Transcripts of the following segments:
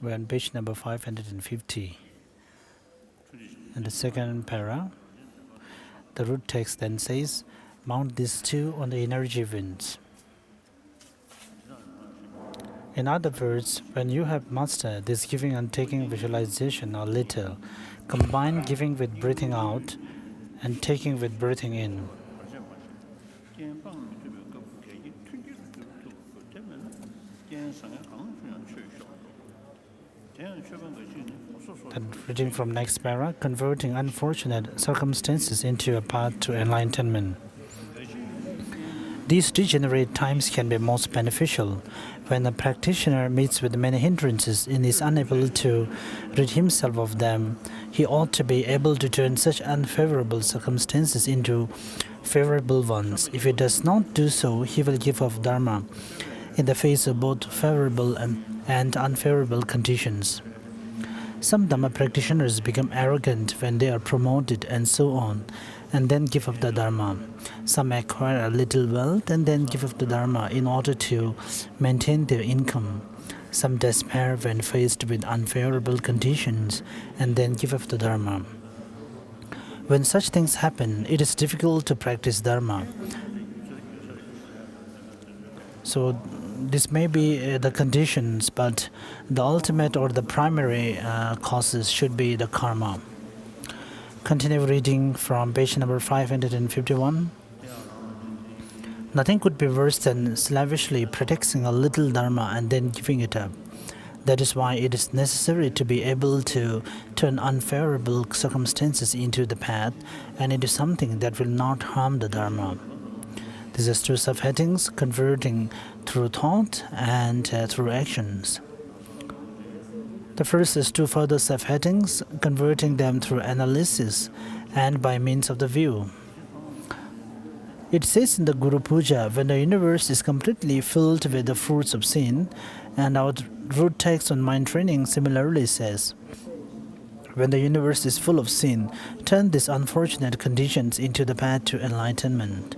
We're on page number 550. In the second para, the root text then says, mount these two on the energy winds. In other words, when you have mastered this giving and taking visualization or little, combine giving with breathing out and taking with breathing in. And reading from next para, converting unfortunate circumstances into a path to enlightenment. These degenerate times can be most beneficial. When a practitioner meets with many hindrances and is unable to rid himself of them, he ought to be able to turn such unfavorable circumstances into favorable ones. If he does not do so, he will give up Dharma in the face of both favorable and unfavorable conditions. Some Dhamma practitioners become arrogant when they are promoted and so on, and then give up the Dharma. Some acquire a little wealth and then give up the Dharma in order to maintain their income. Some despair when faced with unfavorable conditions and then give up the Dharma. When such things happen, it is difficult to practice Dharma. So this may be the conditions, but the ultimate or the primary causes should be the karma. Continue reading from page number 551. Nothing could be worse than slavishly practicing a little Dharma and then giving it up. That is why it is necessary to be able to turn unfavorable circumstances into the path and into something that will not harm the Dharma. This is two subheadings: converting through thought and through actions. The first is two further subheadings: converting them through analysis and by means of the view. It says in the Guru Puja, when the universe is completely filled with the fruits of sin, and our root text on mind training similarly says, when the universe is full of sin, turn these unfortunate conditions into the path to enlightenment.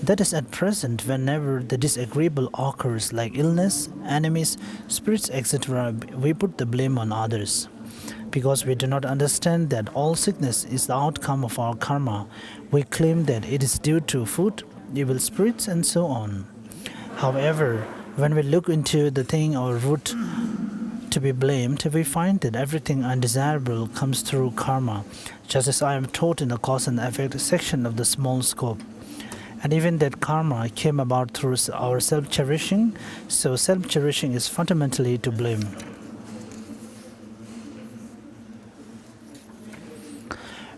That is, at present, whenever the disagreeable occurs like illness, enemies, spirits, etc., we put the blame on others. Because we do not understand that all sickness is the outcome of our karma, we claim that it is due to food, evil spirits, and so on. However, when we look into the thing or root to be blamed, we find that everything undesirable comes through karma, just as I am taught in the cause and effect section of the small scope. And even that karma came about through our self-cherishing, so self-cherishing is fundamentally to blame.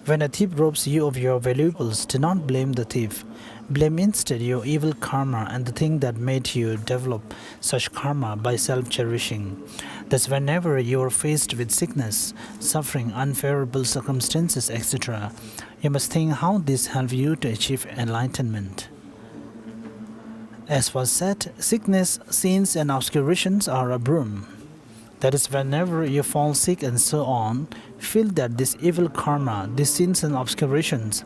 When a thief robs you of your valuables, do not blame the thief. Blame instead your evil karma and the thing that made you develop such karma by self-cherishing. Thus, whenever you are faced with sickness, suffering, unfavorable circumstances, etc., you must think how this helps you to achieve enlightenment. As was said, sickness, sins, and obscurations are a broom. That is, whenever you fall sick and so on, feel that this evil karma, these sins and obscurations,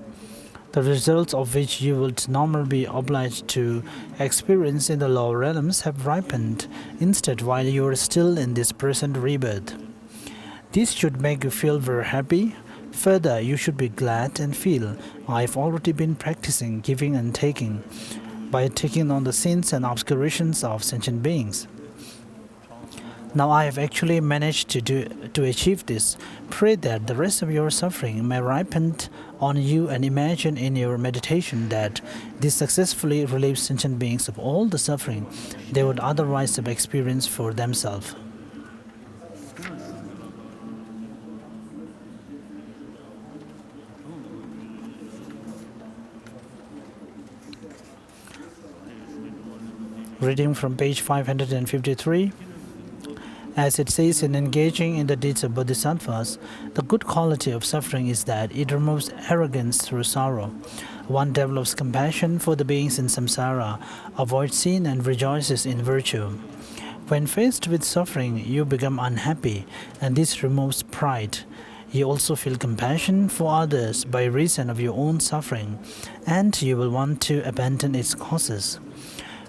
the results of which you would normally be obliged to experience in the lower realms, have ripened instead while you are still in this present rebirth. This should make you feel very happy. Further, you should be glad and feel, I have already been practicing giving and taking by taking on the sins and obscurations of sentient beings. Now I have actually managed to achieve this. Pray that the rest of your suffering may ripen on you, and imagine in your meditation that this successfully relieves sentient beings of all the suffering they would otherwise have experienced for themselves. Reading from page 553. As it says, in engaging in the deeds of bodhisattvas, the good quality of suffering is that it removes arrogance through sorrow. One develops compassion for the beings in samsara, avoids sin, and rejoices in virtue. When faced with suffering, you become unhappy, and this removes pride. You also feel compassion for others by reason of your own suffering, and you will want to abandon its causes.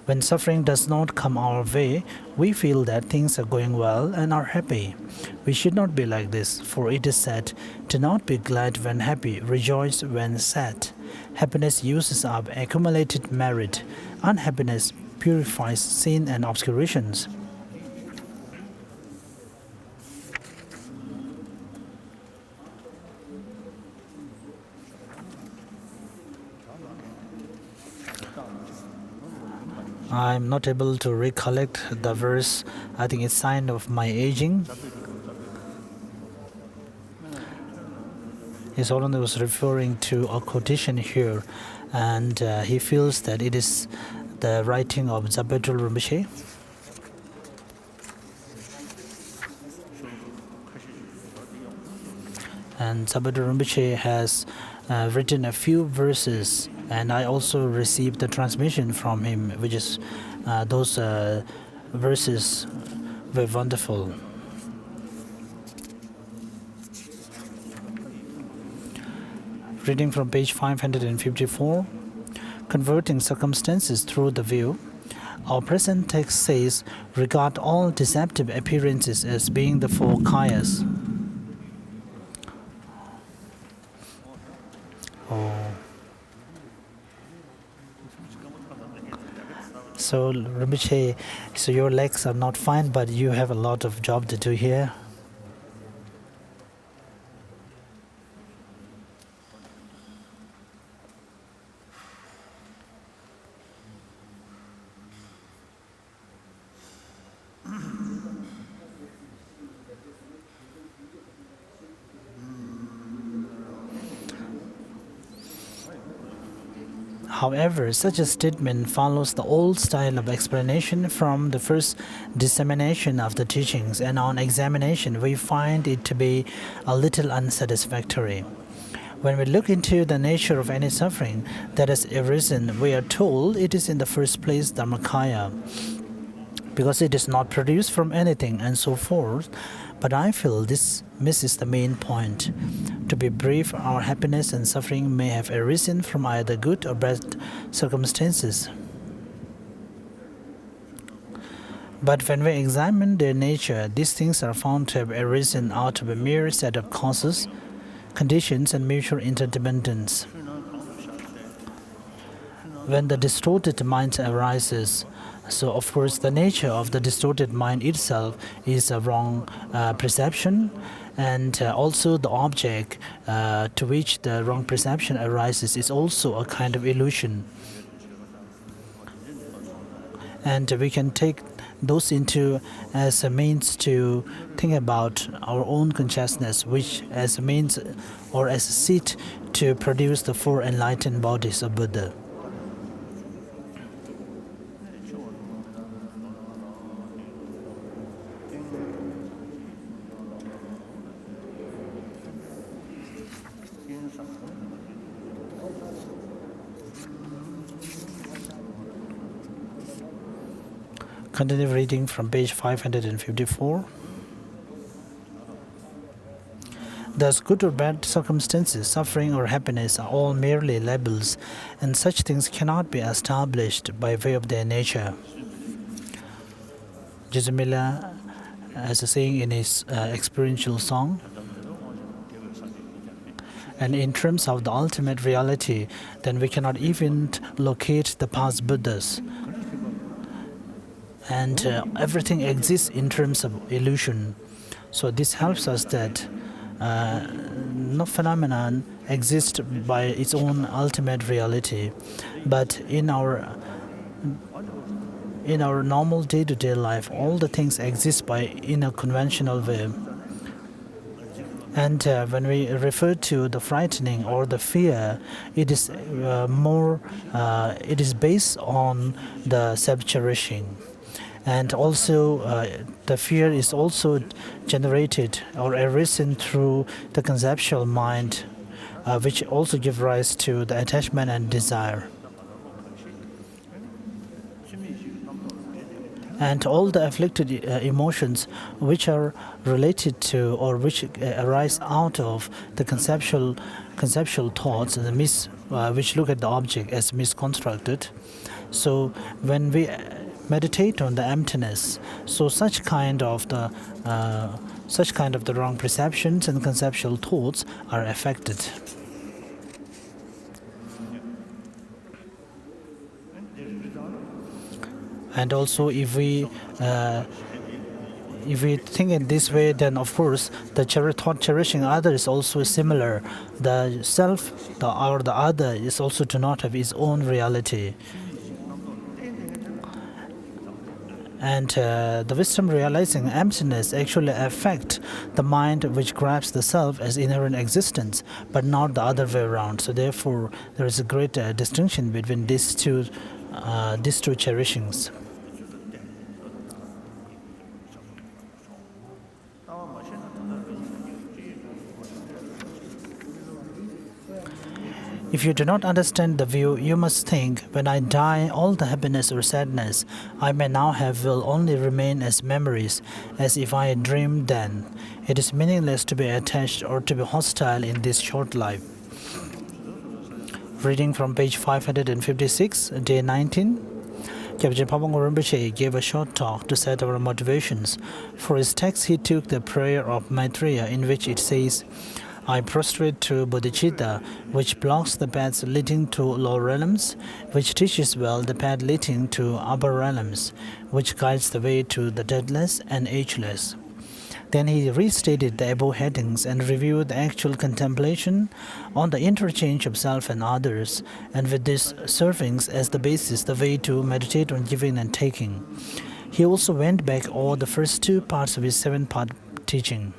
When suffering does not come our way, we feel that things are going well and are happy. We should not be like this, for it is said, "Do not be glad when happy, rejoice when sad." Happiness uses up accumulated merit. Unhappiness purifies sin and obscurations. I'm not able to recollect the verse. I think it's sign of my aging. His Holiness was referring to a quotation here, and he feels that it is the writing of Jangchup Lamrim. And Jangchup Lamrim has written a few verses, and I also received the transmission from him, which is those verses were wonderful. Reading from page 554, converting circumstances through the view. Our present text says, regard all deceptive appearances as being the four kayas. So, Rinpoche, so your legs are not fine, but you have a lot of job to do here. However, such a statement follows the old style of explanation from the first dissemination of the teachings, and on examination we find it to be a little unsatisfactory. When we look into the nature of any suffering that has arisen, we are told it is in the first place Dharmakaya, because it is not produced from anything and so forth. But I feel this misses the main point. To be brief, our happiness and suffering may have arisen from either good or bad circumstances. But when we examine their nature, these things are found to have arisen out of a mere set of causes, conditions, and mutual interdependence. When the distorted mind arises, so of course the nature of the distorted mind itself is a wrong perception, and also the object to which the wrong perception arises is also a kind of illusion. And we can take those into as a means to think about our own consciousness, which as a means or as a seat to produce the four enlightened bodies of Buddha. Continue reading from page 554. Thus, good or bad circumstances, suffering or happiness are all merely labels, and such things cannot be established by way of their nature. Jizumila has a saying in his experiential song, and in terms of the ultimate reality, then we cannot even locate the past Buddhas. And everything exists in terms of illusion. So this helps us that no phenomenon exists by its own ultimate reality, but in our normal day-to-day life, all the things exist in a conventional way. And when we refer to the frightening or the fear, it is it is based on the self-cherishing. And also, the fear is also generated or arisen through the conceptual mind, which also give rise to the attachment and desire. And all the afflicted emotions which are related to or which arise out of the conceptual thoughts and which look at the object as misconstructed. So when we meditate on the emptiness, so such kind of the wrong perceptions and conceptual thoughts are affected. And also, if we think in this way, then of course the thought cherishing other is also similar. The self, or the other, is also to not have its own reality. And the wisdom realizing emptiness actually affect the mind, which grabs the self as inherent existence, but not the other way around. So therefore, there is a great distinction between these two cherishings. If you do not understand the view, you must think, when I die, all the happiness or sadness I may now have will only remain as memories, as if I had dreamed then. It is meaningless to be attached or to be hostile in this short life. Reading from page 556, day 19. Kyabje Pabong Rinpoche gave a short talk to set our motivations. For his text, he took the prayer of Maitreya, in which it says, I prostrate to bodhicitta, which blocks the paths leading to lower realms, which teaches well the path leading to upper realms, which guides the way to the deathless and ageless. Then he restated the above headings and reviewed the actual contemplation on the interchange of self and others, and with these servings as the basis, the way to meditate on giving and taking. He also went back over the first two parts of his 7-part teaching.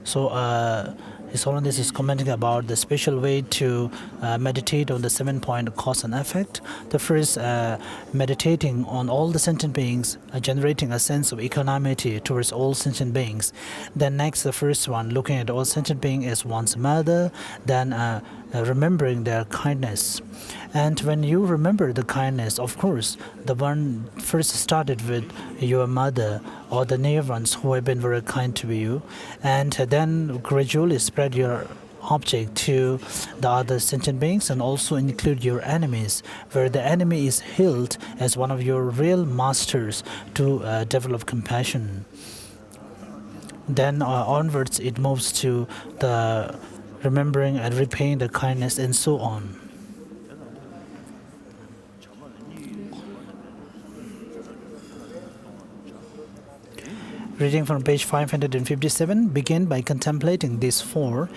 So His Holiness is commenting about the special way to meditate on the 7-point cause and effect. The first, meditating on all the sentient beings, generating a sense of equanimity towards all sentient beings. Then next, the first one, looking at all sentient beings as one's mother, then remembering their kindness. And when you remember the kindness, of course, the one first started with your mother or the near ones who have been very kind to you, and then gradually spread your object to the other sentient beings, and also include your enemies, where the enemy is held as one of your real masters to develop compassion. Then onwards it moves to the remembering and repaying the kindness, and so on. Reading from page 557, begin by contemplating these four.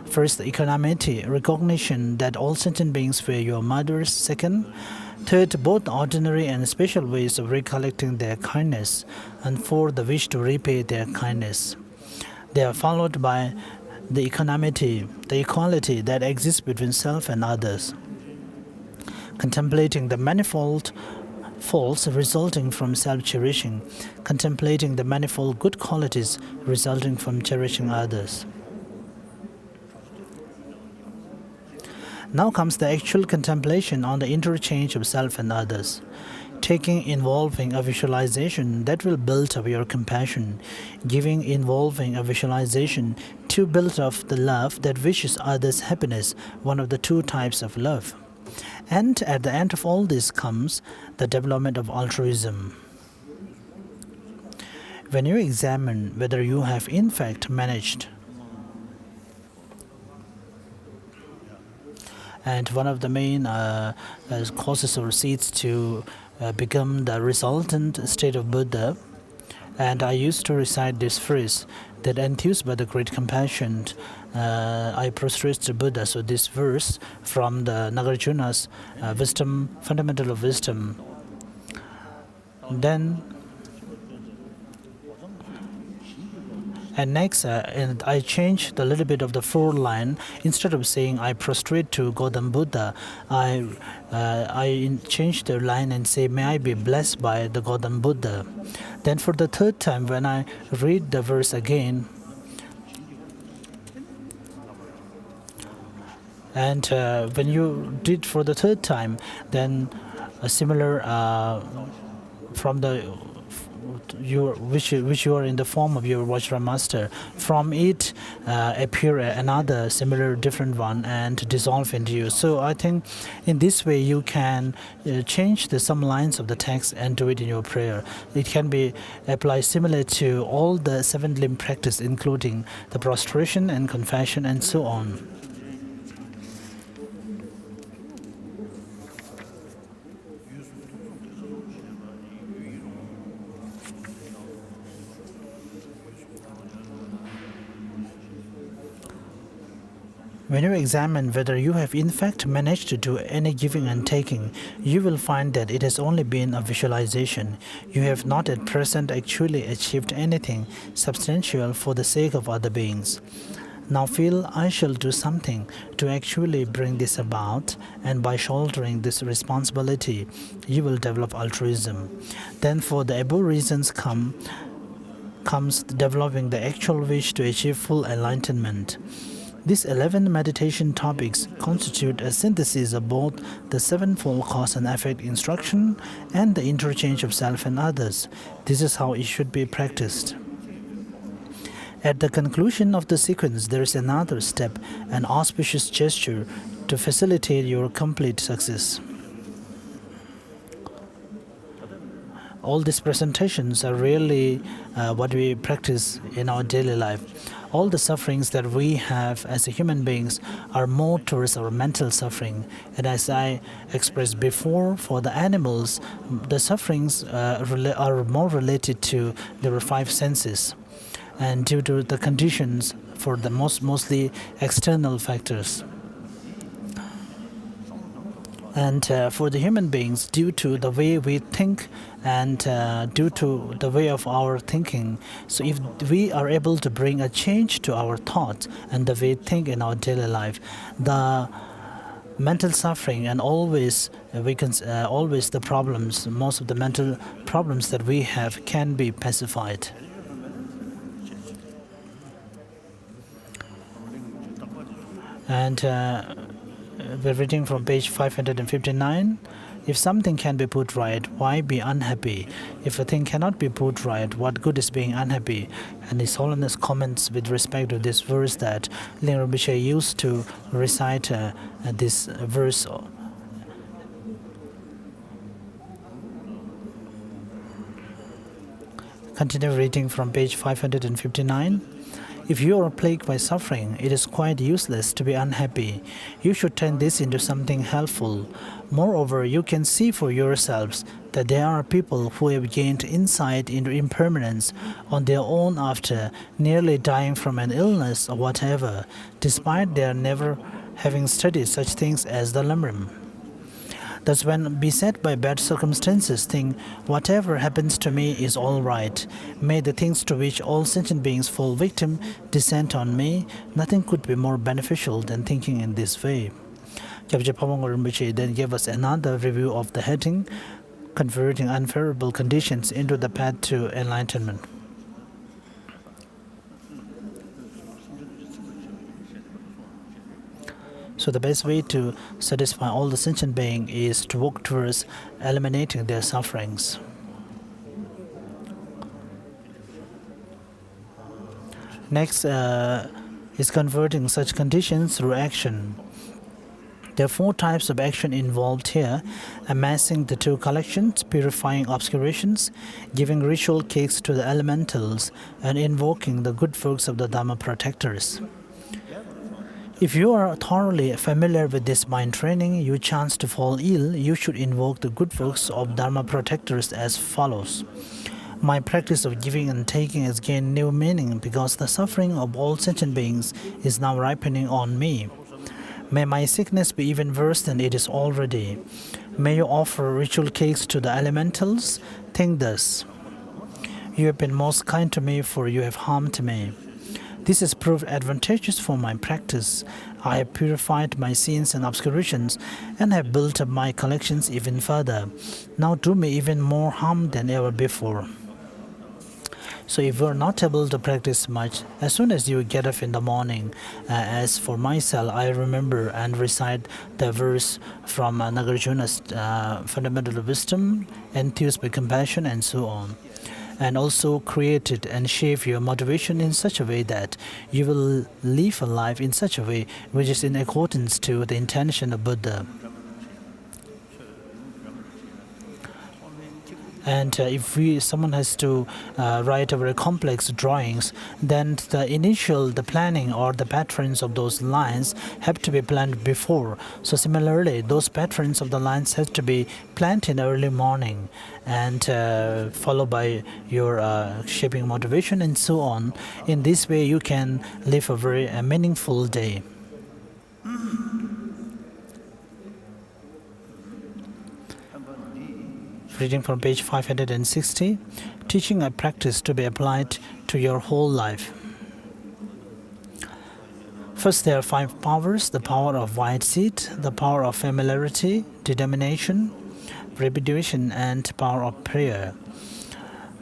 First, equanimity, recognition that all sentient beings were your mothers. Second, third, both ordinary and special ways of recollecting their kindness. And fourth, the wish to repay their kindness. They are followed by the equanimity, the equality that exists between self and others. Contemplating the manifold faults resulting from self-cherishing, contemplating the manifold good qualities resulting from cherishing others. Now comes the actual contemplation on the interchange of self and others, taking involving a visualization that will build up your compassion, giving involving a visualization to build up the love that wishes others happiness, one of the two types of love. And at the end of all this comes the development of altruism. When you examine whether you have in fact managed, and one of the main causes or seeds to become the resultant state of Buddha, and I used to recite this phrase, that enthused by the great compassion, I prostrate to Buddha. So this verse from the Nagarjuna's wisdom, fundamental of wisdom. Then, and next, and I changed a little bit of the 4th line. Instead of saying I prostrate to Gautam Buddha, I changed the line and say, may I be blessed by the Gautam Buddha. Then for the 3rd time, when I read the verse again, and when you did for the 3rd time, then a similar from the which you are in the form of your Vajra master. From it appear another similar different one and dissolve into you. So I think in this way you can change some lines of the text and do it in your prayer. It can be applied similar to all the seven limb practice, including the prostration and confession and so on. When you examine whether you have in fact managed to do any giving and taking, you will find that it has only been a visualization. You have not at present actually achieved anything substantial for the sake of other beings. Now feel, I shall do something to actually bring this about, and by shouldering this responsibility, you will develop altruism. Then for the above reasons comes developing the actual wish to achieve full enlightenment. These 11 meditation topics constitute a synthesis of both the sevenfold cause and effect instruction and the interchange of self and others. This is how it should be practiced. At the conclusion of the sequence, there is another step, an auspicious gesture to facilitate your complete success. All these presentations are really what we practice in our daily life. All the sufferings that we have as human beings are more towards our mental suffering. And as I expressed before, for the animals, the sufferings are more related to their five senses, and due to the conditions for the mostly external factors. And for the human beings, due to the way we think and due to the way of our thinking, so if we are able to bring a change to our thoughts and the way we think in our daily life, the mental suffering and always the problems, most of the mental problems that we have can be pacified. And we're reading from page 559. If something can be put right, why be unhappy? If a thing cannot be put right, what good is being unhappy? And His Holiness comments with respect to this verse that Ling Rinpoche used to recite this verse. Continue reading from page 559. If you are plagued by suffering, it is quite useless to be unhappy. You should turn this into something helpful. Moreover, you can see for yourselves that there are people who have gained insight into impermanence on their own after nearly dying from an illness or whatever, despite their never having studied such things as the Lamrim. Thus, when beset by bad circumstances, think, whatever happens to me is all right. May the things to which all sentient beings fall victim descend on me. Nothing could be more beneficial than thinking in this way. Jangchup Lamrim then gave us another review of the heading, Converting Unfavorable Conditions into the Path to Enlightenment. So the best way to satisfy all the sentient beings is to work towards eliminating their sufferings. Next is converting such conditions through action. There are 4 types of action involved here: amassing the 2 collections, purifying obscurations, giving ritual cakes to the elementals, and invoking the good folks of the Dharma protectors. If you are thoroughly familiar with this mind training, you chance to fall ill, you should invoke the good folks of Dharma protectors as follows. My practice of giving and taking has gained new meaning because the suffering of all sentient beings is now ripening on me. May my sickness be even worse than it is already. May you offer ritual cakes to the elementals. Think thus: you have been most kind to me, for you have harmed me. This has proved advantageous for my practice. I have purified my sins and obscurations and have built up my collections even further. Now do me even more harm than ever before. So if you are not able to practice much, as soon as you get up in the morning, as for myself, I remember and recite the verse from Nagarjuna's Fundamental Wisdom, enthused by compassion, and so on. and also created and shape your motivation in such a way that you will live a life in such a way which is in accordance to the intention of Buddha. And if someone has to write a very complex drawings, then the planning or the patterns of those lines have to be planned before. So similarly, those patterns of the lines have to be planned in early morning and followed by your shaping motivation and so on. In this way, you can live a very meaningful day. Reading from page 560, teaching a practice to be applied to your whole life. First, there are 5 powers: the power of white seed, the power of familiarity, determination, repetition, and power of prayer.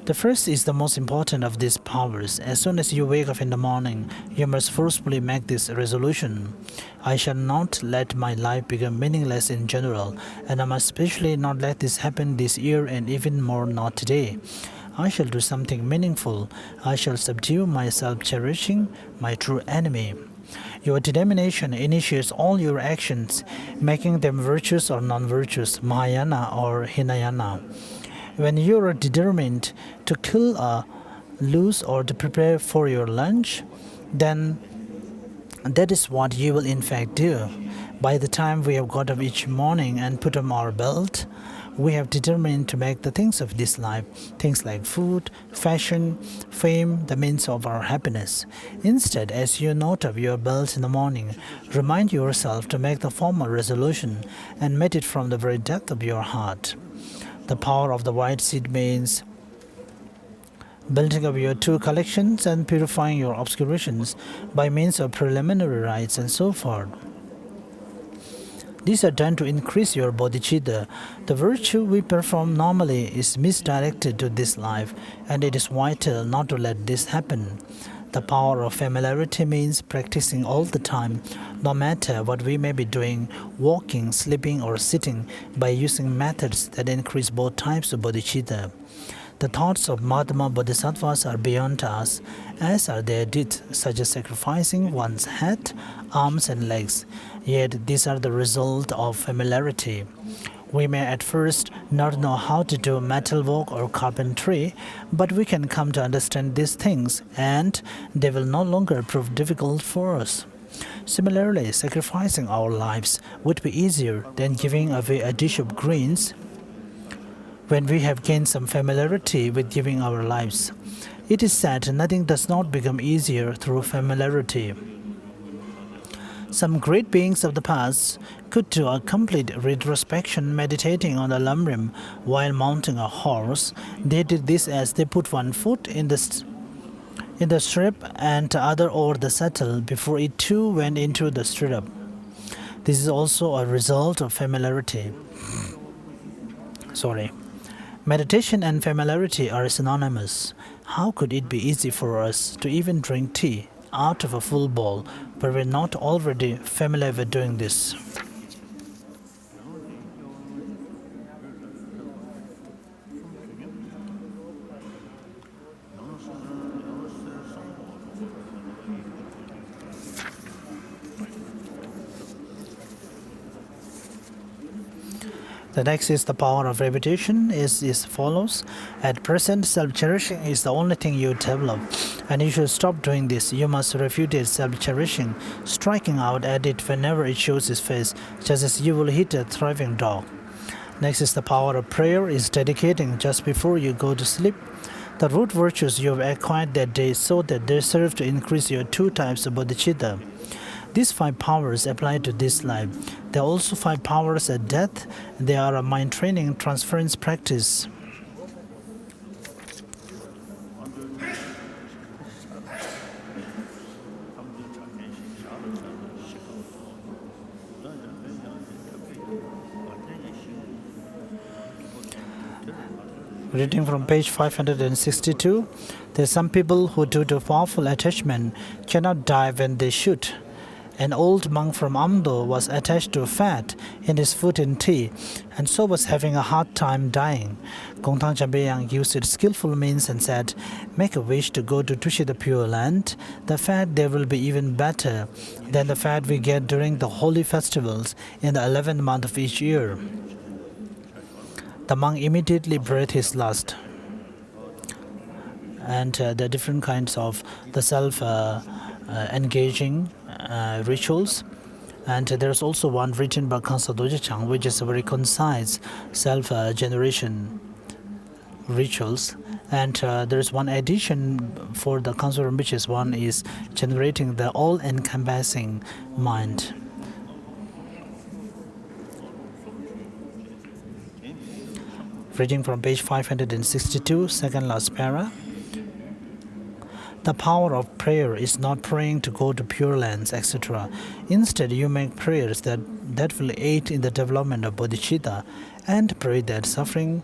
The first is the most important of these powers. As soon as you wake up in the morning, you must forcefully make this resolution. I shall not let my life become meaningless in general, and I must especially not let this happen this year and even more not today. I shall do something meaningful. I shall subdue my self-cherishing, my true enemy. Your determination initiates all your actions, making them virtuous or non-virtuous, Mahayana or Hinayana. When you are determined to kill a loose or to prepare for your lunch, then that is what you will in fact do. By the time we have got up each morning and put on our belt, we have determined to make the things of this life, things like food, fashion, fame, the means of our happiness. Instead, as you knot up your belt in the morning, remind yourself to make the formal resolution and make it from the very depth of your heart. The power of the white seed means building up your true collections and purifying your obscurations by means of preliminary rites and so forth. These are done to increase your bodhicitta. The virtue we perform normally is misdirected to this life, and it is vital not to let this happen. The power of familiarity means practicing all the time, no matter what we may be doing, walking, sleeping, or sitting, by using methods that increase both types of bodhicitta. The thoughts of Mahatma Bodhisattvas are beyond us, as are their deeds, such as sacrificing one's head, arms, and legs. Yet these are the result of familiarity. We may at first not know how to do metalwork or carpentry, but we can come to understand these things, and they will no longer prove difficult for us. Similarly, sacrificing our lives would be easier than giving away a dish of greens when we have gained some familiarity with giving our lives. It is said nothing does not become easier through familiarity. Some great beings of the past could do a complete retrospection meditating on the Lamrim while mounting a horse. They did this as they put one foot in the stirrup and the other over the saddle before it too went into the stirrup. This is also a result of familiarity. Meditation and familiarity are synonymous. How could it be easy for us to even drink tea out of a full bowl, but we're not already familiar with doing this? The next is the power of repetition is as follows. At present, self-cherishing is the only thing you develop, and you should stop doing this. You must repudiate self-cherishing, striking out at it whenever it shows its face, just as you will hit a thriving dog. Next is the power of prayer is dedicating just before you go to sleep the root virtues you have acquired that day so that they serve to increase your 2 types of bodhicitta. These 5 powers apply to this life. There are also 5 powers at death. They are a mind training transference practice. Reading from page 562, there are some people who, due to powerful attachment, cannot die when they should. An old monk from Amdo was attached to fat in his foot in tea, and so was having a hard time dying. Gongtang Chambyang used skillful means and said, "Make a wish to go to Tushi, the Pure Land. The fat there will be even better than the fat we get during the holy festivals in the 11th month of each year." The monk immediately bred his lust. And there are different kinds of the self-engaging rituals. And there's also one written by Kansa Dojachang, which is a very concise self-generation rituals. And there's one addition for the Kansa Rinpoche's one is generating the all-encompassing mind. Reading from page 562, second last para. The power of prayer is not praying to go to Pure Lands, etc. Instead, you make prayers that will aid in the development of bodhicitta, and pray that suffering,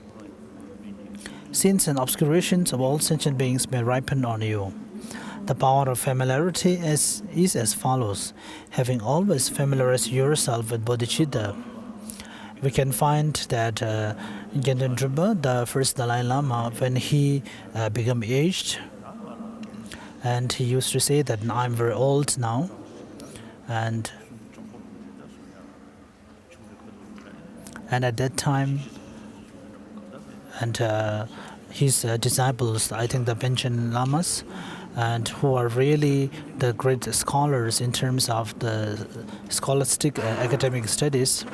sins, and obscurations of all sentient beings may ripen on you. The power of familiarity is as follows. Having always familiarized yourself with bodhicitta, we can find that Gyalten Drumpa, the first Dalai Lama, when he became aged, and he used to say that I'm very old now, and at that time, and his disciples, I think the Panchen Lamas, and who are really the great scholars in terms of the scholastic academic studies.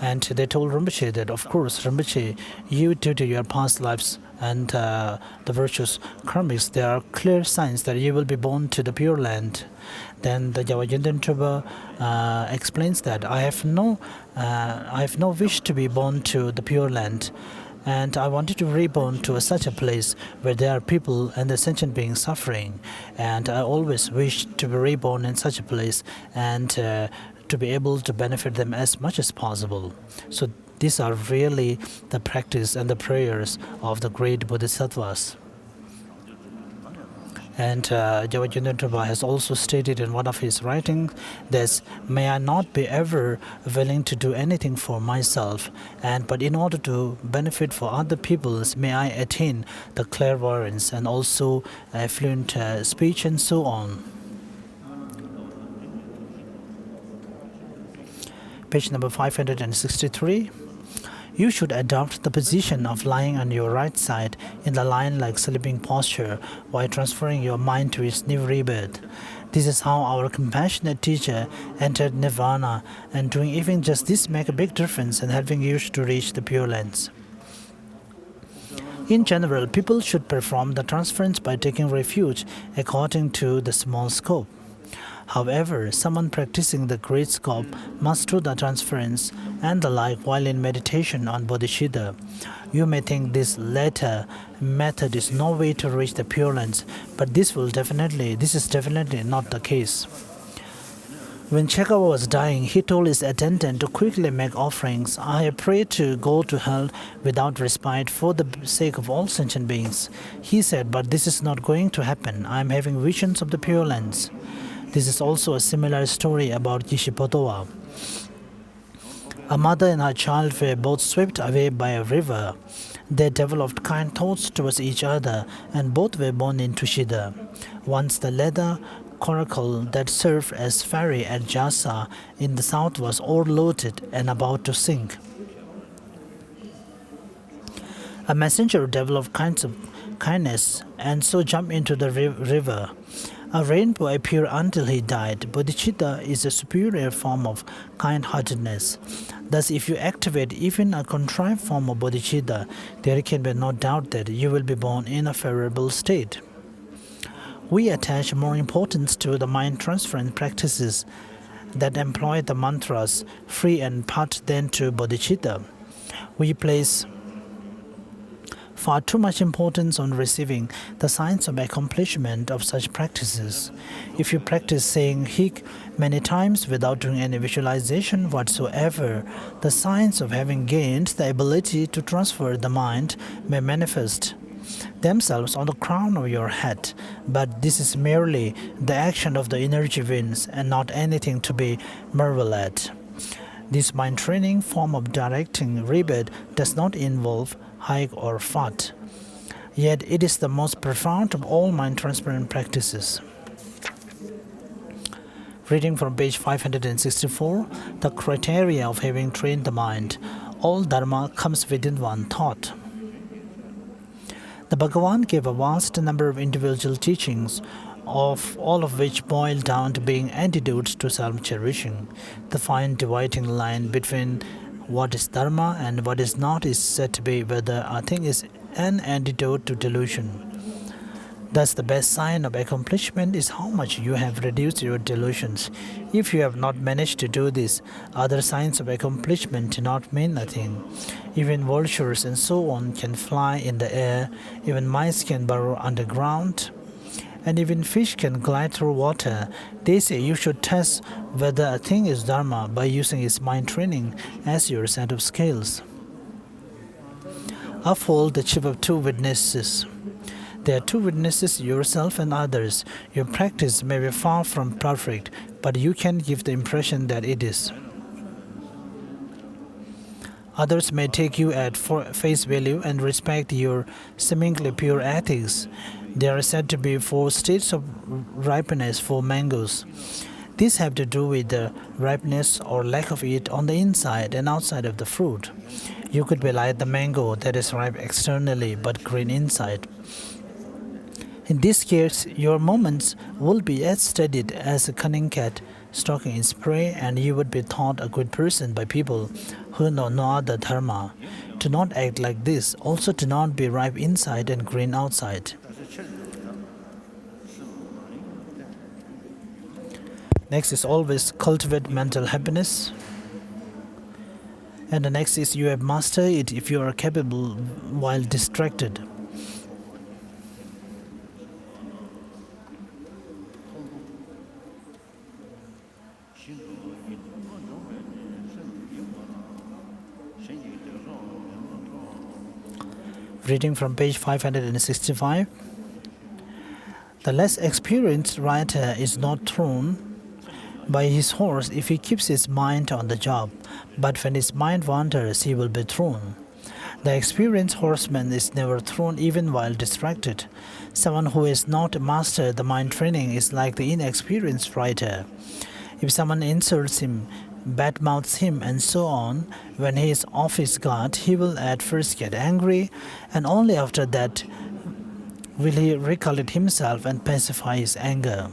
And they told Rinpoche that, of course, Rinpoche, you due to your past lives and the virtuous karmics, there are clear signs that you will be born to the Pure Land. Then the Gyalten Drumpa explains that I have no wish to be born to the Pure Land, and I wanted to reborn to such a place where there are people and the sentient beings suffering, and I always wished to be reborn in such a place and to be able to benefit them as much as possible. So these are really the practice and the prayers of the great bodhisattvas. And Gyalten Drumpa has also stated in one of his writings that, may I not be ever willing to do anything for myself, but in order to benefit for other peoples, may I attain the clairvoyance and also fluent speech and so on. Page number 563. You should adopt the position of lying on your right side in the lion-like sleeping posture while transferring your mind to its new rebirth. This is how our compassionate teacher entered nirvana, and doing even just this make a big difference in helping you to reach the Pure Lands. In general, people should perform the transference by taking refuge according to the small scope. However, someone practicing the great scope must do the transference and the like while in meditation on bodhicitta. You may think this latter method is no way to reach the Pure Lands, but this is definitely not the case. When Chekawa was dying, he told his attendant to quickly make offerings. I pray to go to hell without respite for the sake of all sentient beings. He said, but this is not going to happen. I am having visions of the Pure Lands. This is also a similar story about Yishipotowa. A mother and her child were both swept away by a river. They developed kind thoughts towards each other, and both were born in Tushida. Once the leather coracle that served as ferry at Jasa in the south was overloaded and about to sink. A messenger developed kinds of kindness and so jumped into the river. A rainbow appeared until he died. Bodhicitta is a superior form of kind-heartedness. Thus, if you activate even a contrived form of bodhicitta, there can be no doubt that you will be born in a favorable state. We attach more importance to the mind transference practices that employ the mantras free and pat than to bodhicitta. We place far too much importance on receiving the signs of accomplishment of such practices. If you practice saying hik many times without doing any visualization whatsoever, the signs of having gained the ability to transfer the mind may manifest. themselves on the crown of your head, but this is merely the action of the energy winds and not anything to be marveled at. This mind training form of directing rebirth does not involve hike or fat, yet it is the most profound of all mind transparent practices. Reading from page 564, the criteria of having trained the mind. All Dharma comes within one thought. The Bhagavan gave a vast number of individual teachings, of all of which boil down to being antidotes to self-cherishing. The fine dividing line between what is Dharma and what is not is said to be whether a thing is an antidote to delusion. Thus, the best sign of accomplishment is how much you have reduced your delusions. If you have not managed to do this, other signs of accomplishment do not mean nothing. Even vultures and so on can fly in the air, even mice can burrow underground, and even fish can glide through water. They say you should test whether a thing is Dharma by using its mind training as your set of scales. Uphold the chief of two witnesses. There are two witnesses, yourself and others. Your practice may be far from perfect, but you can give the impression that it is. Others may take you at face value and respect your seemingly pure ethics. There are said to be 4 states of ripeness for mangoes. These have to do with the ripeness or lack of it on the inside and outside of the fruit. You could be like the mango that is ripe externally but green inside. In this case, your movements will be as steadied as a cunning cat stalking its prey, and you would be thought a good person by people who know no other dharma. Do not act like this. Also, do not be ripe inside and green outside. Next is always cultivate mental happiness. And the next is you have mastered it if you are capable while distracted. Reading from page 565. The less experienced rider is not thrown by his horse if he keeps his mind on the job, but when his mind wanders, he will be thrown. The experienced horseman is never thrown even while distracted. Someone who has not mastered the mind training is like the inexperienced rider. If someone insults him, badmouths him, and so on, when he is off his guard, he will at first get angry, and only after that will he recollect himself and pacify his anger.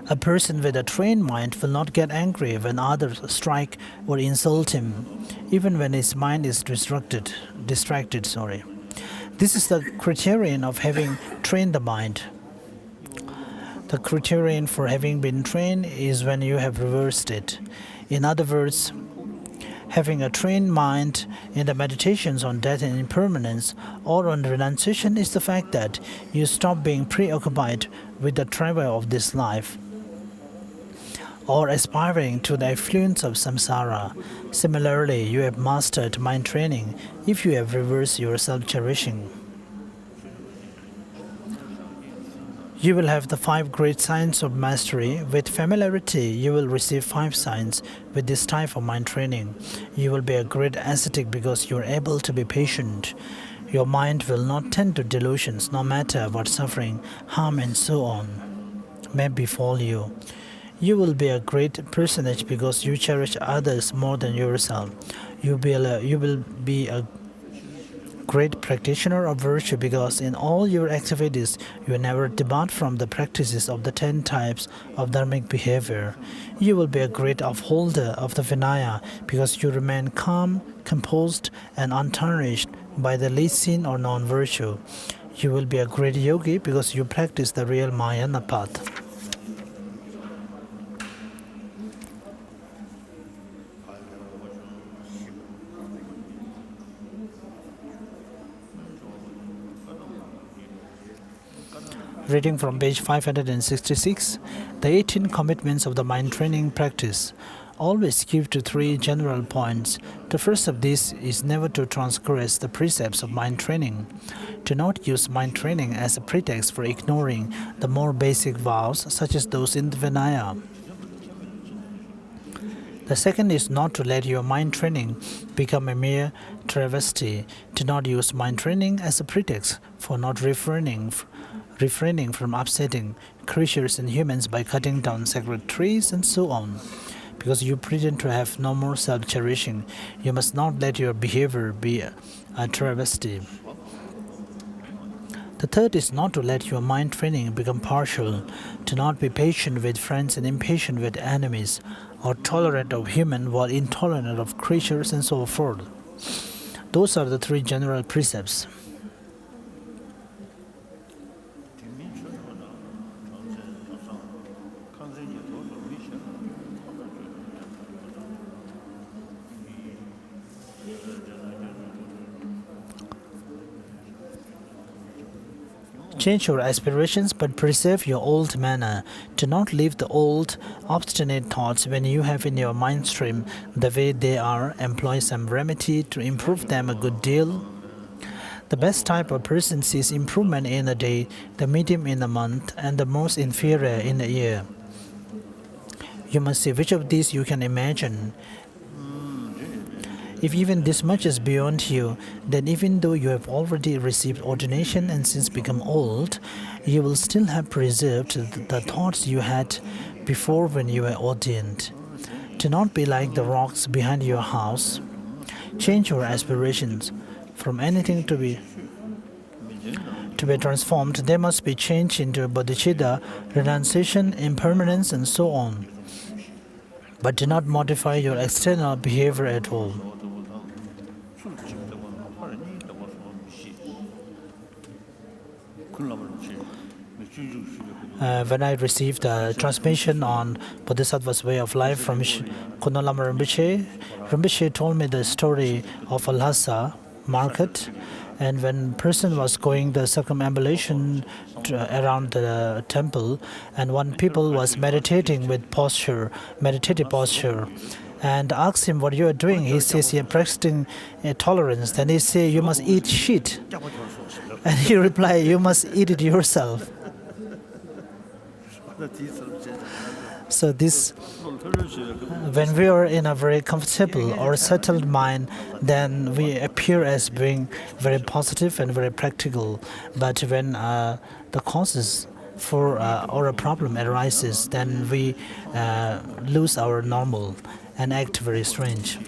A person with a trained mind will not get angry when others strike or insult him, even when his mind is distracted. This is the criterion of having trained the mind. The criterion for having been trained is when you have reversed it. In other words, having a trained mind in the meditations on death and impermanence or on renunciation is the fact that you stop being preoccupied with the travail of this life or aspiring to the affluence of samsara. Similarly, you have mastered mind training if you have reversed your self-cherishing. You will have the 5 great signs of mastery. With familiarity, you will receive 5 signs with this type of mind training. You will be a great ascetic because you are able to be patient. Your mind will not tend to delusions, no matter what suffering, harm, and so on may befall you. You will be a great personage because you cherish others more than yourself. You will be a great practitioner of virtue because in all your activities you never depart from the practices of the 10 types of dharmic behavior. You will be a great upholder of the Vinaya because you remain calm, composed, and untarnished by the least sin or non-virtue. You will be a great yogi because you practice the real Mahayana path. Reading from page 566, the 18 commitments of the mind training practice. always keep to three general points. The first of these is never to transgress the precepts of mind training. Do not use mind training as a pretext for ignoring the more basic vows, such as those in the Vinaya. The second is not to let your mind training become a mere travesty. Do not use mind training as a pretext for not refraining from upsetting creatures and humans by cutting down sacred trees and so on. Because you pretend to have no more self-cherishing, you must not let your behavior be a travesty. The third is not to let your mind training become partial. Do not be patient with friends and impatient with enemies, or tolerant of human while intolerant of creatures and so forth. Those are the three general precepts. Change your aspirations but preserve your old manner. Do not leave the old, obstinate thoughts when you have in your mind stream the way they are. Employ some remedy to improve them a good deal. The best type of person sees improvement in a day, the medium in a month, and the most inferior in a year. You must see which of these you can imagine. If even this much is beyond you, then even though you have already received ordination and since become old, you will still have preserved the thoughts you had before when you were ordained. Do not be like the rocks behind your house. Change your aspirations. From anything to be transformed, they must be changed into bodhicitta, renunciation, impermanence, and so on. But do not modify your external behavior at all. When I received a transmission on Bodhisattva's way of life from Kuno Lama Rinpoche told me the story of a Lhasa market, and when person was going the circumambulation around the temple, and one people was meditating with meditative posture, and asked him what you are doing. He says he is practicing tolerance. Then he say you must eat shit, and he replied you must eat it yourself. So this, when we are in a very comfortable or settled mind, then we appear as being very positive and very practical. But when the causes for or a problem arises, then we lose our normal and act very strange.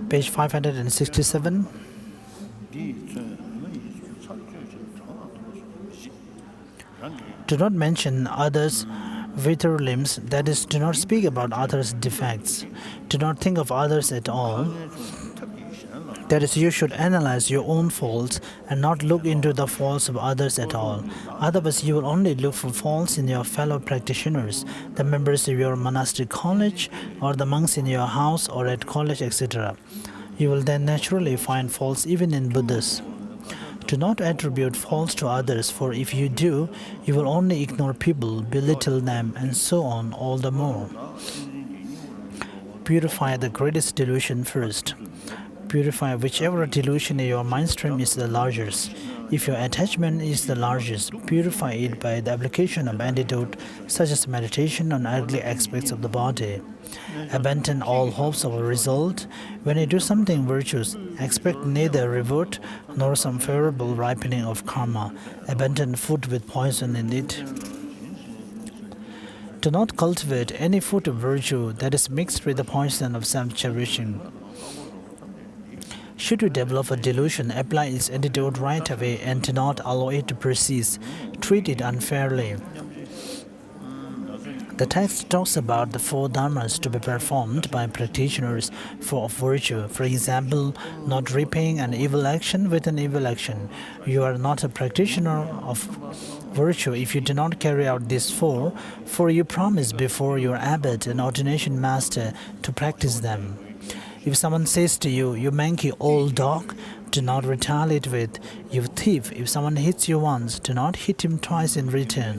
Page 567. Do not mention others' weaker limbs, that is, do not speak about others' defects. Do not think of others at all. That is, you should analyze your own faults and not look into the faults of others at all. Otherwise, you will only look for faults in your fellow practitioners, the members of your monastic college, or the monks in your house or at college, etc. You will then naturally find faults even in Buddhas. Do not attribute faults to others, for if you do, you will only ignore people, belittle them, and so on all the more. Purify the greatest delusion first. Purify whichever delusion in your mind stream is the largest. If your attachment is the largest, purify it by the application of antidote such as meditation on ugly aspects of the body. Abandon all hopes of a result. When you do something virtuous, expect neither reward nor some favorable ripening of karma. Abandon food with poison in it. Do not cultivate any fruit of virtue that is mixed with the poison of self-cherishing. Should you develop a delusion, apply its antidote right away and do not allow it to persist. Treat it unfairly. The text talks about the four dharmas to be performed by practitioners of virtue. For example, not repaying an evil action with an evil action. You are not a practitioner of virtue if you do not carry out these four, for you promised before your abbot and ordination master to practice them. If someone says to you, "You manky old dog," do not retaliate with, "You thief." If someone hits you once, do not hit him twice in return.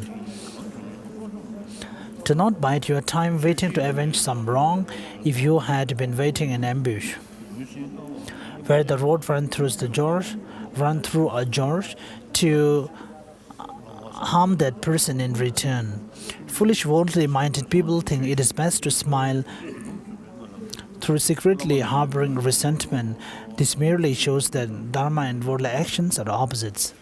Do not bide your time waiting to avenge some wrong if you had been waiting in ambush. Where the road run through a George to harm that person in return. Foolish, worldly minded people think it is best to smile through secretly harboring resentment. This merely shows that Dharma and worldly actions are opposites.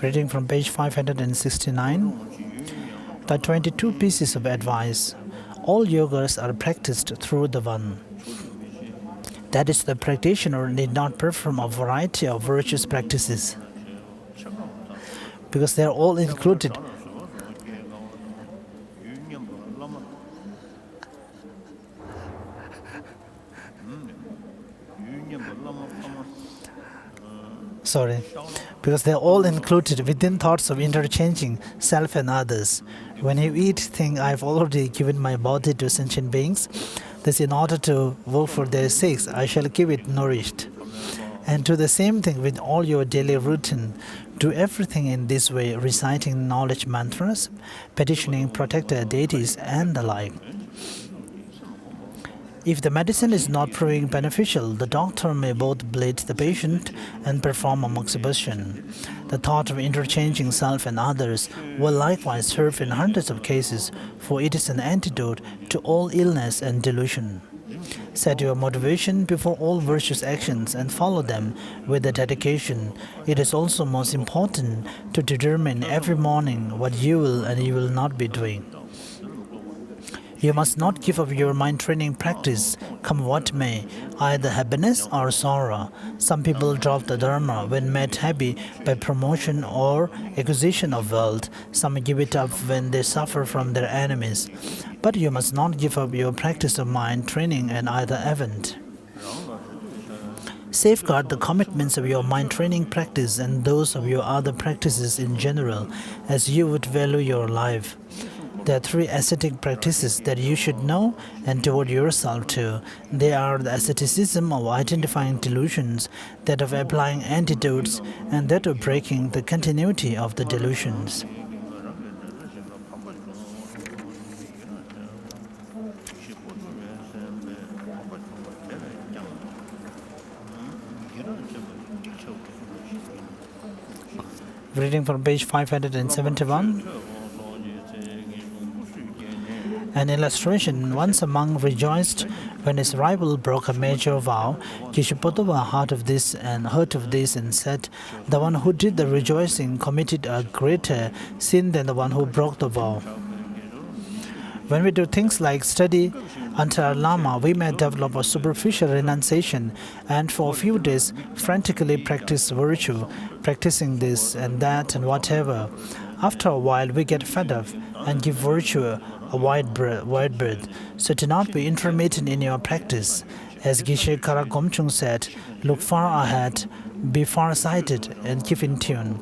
Reading from page 569. The 22 pieces of advice. All yogas are practiced through the one. That is, the practitioner need not perform a variety of virtuous practices because they are all included. Because they are all included within thoughts of interchanging self and others. When you eat, think, "I have already given my body to sentient beings. This in order to work for their sakes, I shall keep it nourished." And do the same thing with all your daily routine. Do everything in this way, reciting knowledge mantras, petitioning protector deities, and the like. If the medicine is not proving beneficial, the doctor may both bleed the patient and perform a moxibustion. The thought of interchanging self and others will likewise serve in hundreds of cases, for it is an antidote to all illness and delusion. Set your motivation before all virtuous actions and follow them with a dedication. It is also most important to determine every morning what you will and you will not be doing. You must not give up your mind training practice, come what may, either happiness or sorrow. Some people drop the Dharma when made happy by promotion or acquisition of wealth. Some give it up when they suffer from their enemies. But you must not give up your practice of mind training in either event. Safeguard the commitments of your mind training practice and those of your other practices in general, as you would value your life. There are 3 ascetic practices that you should know and devote yourself to. They are the asceticism of identifying delusions, that of applying antidotes, and that of breaking the continuity of the delusions. Reading from page 571. An illustration: once a monk rejoiced when his rival broke a major vow. Kishipotoba heard of this and said, "The one who did the rejoicing committed a greater sin than the one who broke the vow." When we do things like study under a Lama, we may develop a superficial renunciation and for a few days frantically practice virtue, practicing this and that and whatever. After a while, we get fed up and give virtue a wide berth. So do not be intermittent in your practice. As Geshe Karagomchung said, look far ahead, be far-sighted, and keep in tune.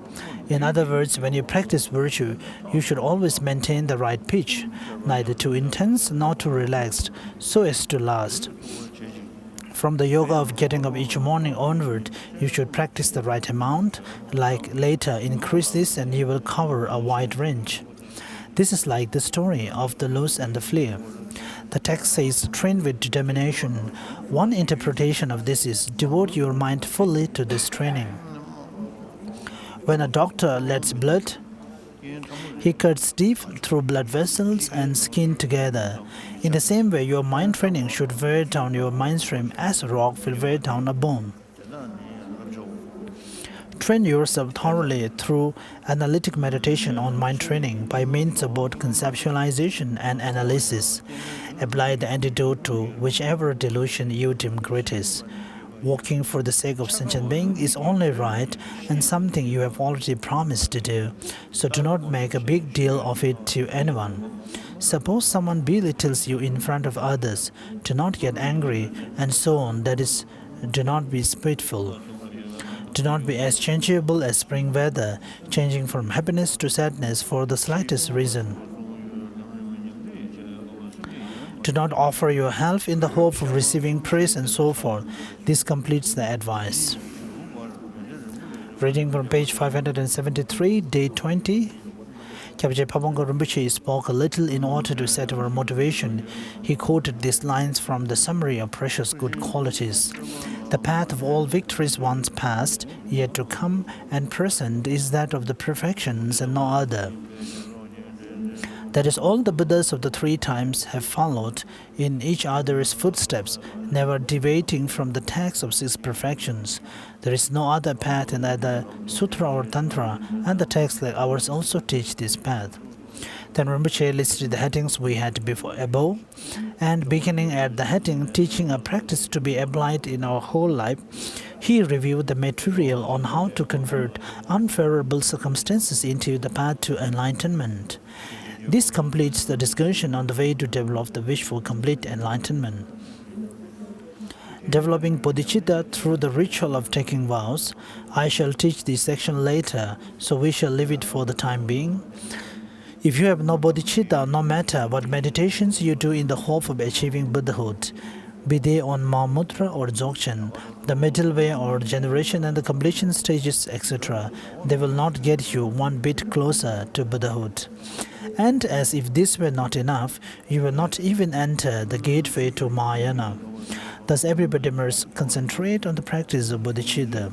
In other words, when you practice virtue, you should always maintain the right pitch, neither too intense nor too relaxed, so as to last. From the yoga of getting up each morning onward, you should practice the right amount, like later increase this and you will cover a wide range. This is like the story of the loose and the flea. The text says, train with determination. One interpretation of this is, devote your mind fully to this training. When a doctor lets blood, he cuts deep through blood vessels and skin together. In the same way, your mind training should wear down your mind stream as a rock will wear down a bone. Train yourself thoroughly through analytic meditation on mind training by means of both conceptualization and analysis. Apply the antidote to whichever delusion you deem greatest. Walking for the sake of sentient being is only right and something you have already promised to do, so do not make a big deal of it to anyone. Suppose someone belittles you in front of others, do not get angry, and so on, that is, do not be spiteful. Do not be as changeable as spring weather, changing from happiness to sadness for the slightest reason. Do not offer your help in the hope of receiving praise and so forth. This completes the advice. Reading from page 573, day 20. Kyabje Pabongko Rinpoche spoke a little in order to set our motivation. He quoted these lines from the summary of precious good qualities. The path of all victories once past, yet to come and present, is that of the perfections and no other. That is, all the Buddhas of the three times have followed in each other's footsteps, never deviating from the text of six perfections. There is no other path in either sutra or tantra, and the texts like ours also teach this path. Then Rinpoche listed the headings we had before above, and beginning at the heading teaching a practice to be applied in our whole life, he reviewed the material on how to convert unfavorable circumstances into the path to enlightenment. This completes the discussion on the way to develop the wish for complete enlightenment. Developing bodhicitta through the ritual of taking vows. I shall teach this section later, so we shall leave it for the time being. If you have no bodhicitta, no matter what meditations you do in the hope of achieving Buddhahood, be they on Mahamudra or Dzogchen, the middle way or generation and the completion stages, etc., they will not get you one bit closer to Buddhahood. And as if this were not enough, you will not even enter the gateway to Mahayana. Thus everybody must concentrate on the practice of bodhicitta.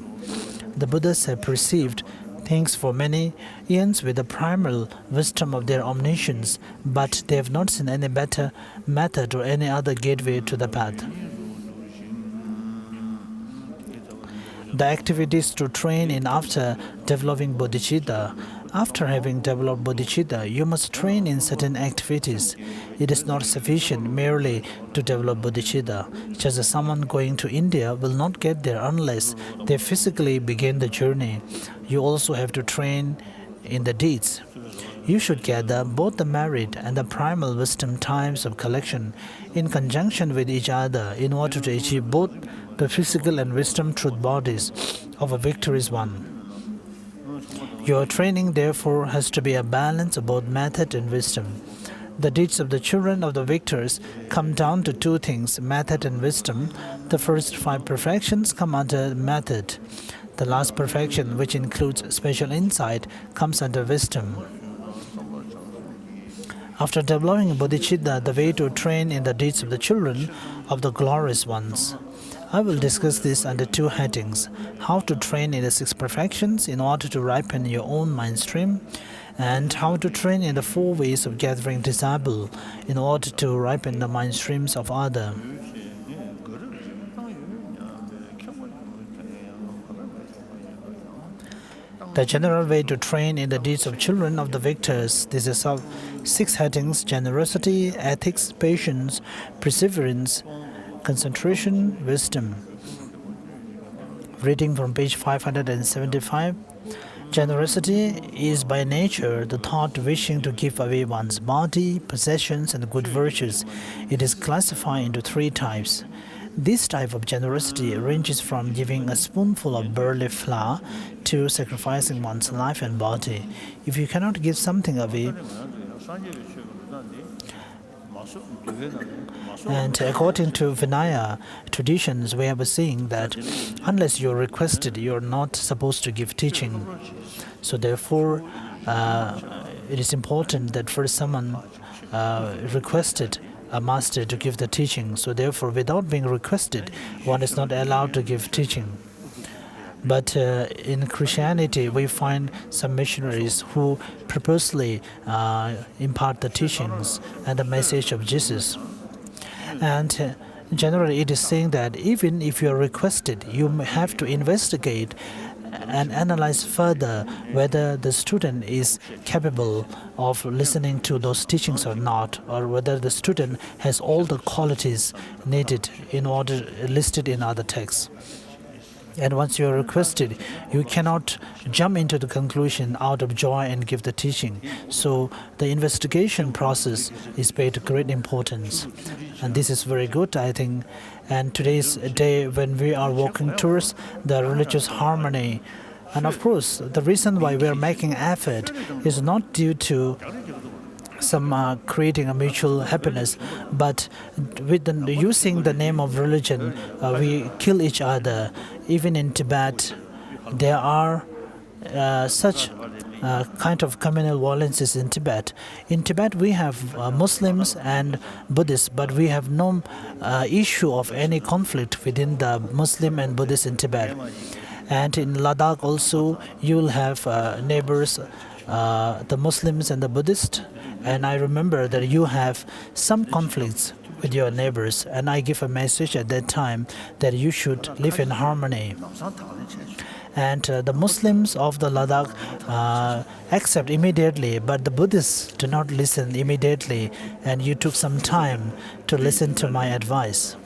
The Buddhas have perceived things for many eons with the primal wisdom of their omniscience, but they have not seen any better method or any other gateway to the path. The activities to train in after developing bodhicitta. After having developed bodhicitta, you must train in certain activities. It is not sufficient merely to develop bodhicitta, just as someone going to India will not get there unless they physically begin the journey. You also have to train in the deeds. You should gather both the merit and the primal wisdom times of collection in conjunction with each other in order to achieve both the physical and wisdom truth bodies of a victorious one. Your training, therefore, has to be a balance of both method and wisdom. The deeds of the children of the victors come down to two things, method and wisdom. The first 5 perfections come under method. The last perfection, which includes special insight, comes under wisdom. After developing bodhicitta, the way to train in the deeds of the children of the glorious ones. I will discuss this under 2 headings: how to train in the 6 perfections in order to ripen your own mind stream, and how to train in the 4 ways of gathering disciple in order to ripen the mind streams of others. The general way to train in the deeds of children of the victors. This is of 6 headings: generosity, ethics, patience, perseverance, concentration, wisdom. Reading from page 575. Generosity is by nature the thought wishing to give away one's body, possessions, and good virtues. It is classified into 3 types. This type of generosity ranges from giving a spoonful of barley flour to sacrificing one's life and body. If you cannot give something away, and according to Vinaya traditions, we have a saying that unless you're requested, you're not supposed to give teaching. So therefore, it is important that first someone requested a master to give the teaching. So therefore, without being requested, one is not allowed to give teaching. But in Christianity, we find some missionaries who purposely impart the teachings and the message of Jesus. And generally, it is saying that even if you are requested, you have to investigate and analyze further whether the student is capable of listening to those teachings or not, or whether the student has all the qualities needed in order listed in other texts. And once you are requested, you cannot jump into the conclusion out of joy and give the teaching. So the investigation process is paid great importance. And this is very good, I think. And today's day when we are working towards the religious harmony. And of course, the reason why we are making effort is not due to some creating a mutual happiness, but using the name of religion, we kill each other. Even in Tibet, there are such kind of communal violences in Tibet. In Tibet, we have Muslims and Buddhists, but we have no issue of any conflict within the Muslim and Buddhists in Tibet. And in Ladakh also, you will have neighbors, the Muslims and the Buddhists. And I remember that you have some conflicts with your neighbors. And I give a message at that time that you should live in harmony. And the Muslims of the Ladakh accept immediately, but the Buddhists do not listen immediately. And you took some time to listen to my advice.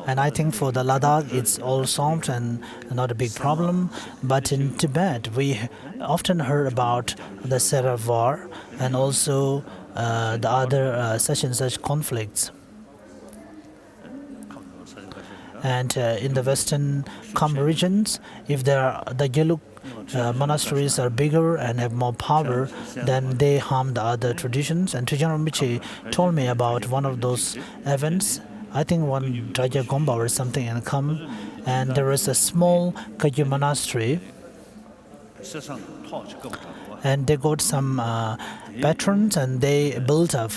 And I think for the Ladakh, it's all solved and not a big problem. But in Tibet, we often heard about the Sarawar and also the other such and such conflicts. And in the Western Kham regions, if the Gelug monasteries are bigger and have more power, then they harm the other traditions. And Trijang Rinpoche told me about one of those events. I think one Raja Gomba or something in Kham, and there was a small Kagyu monastery, and they got some patrons and they built a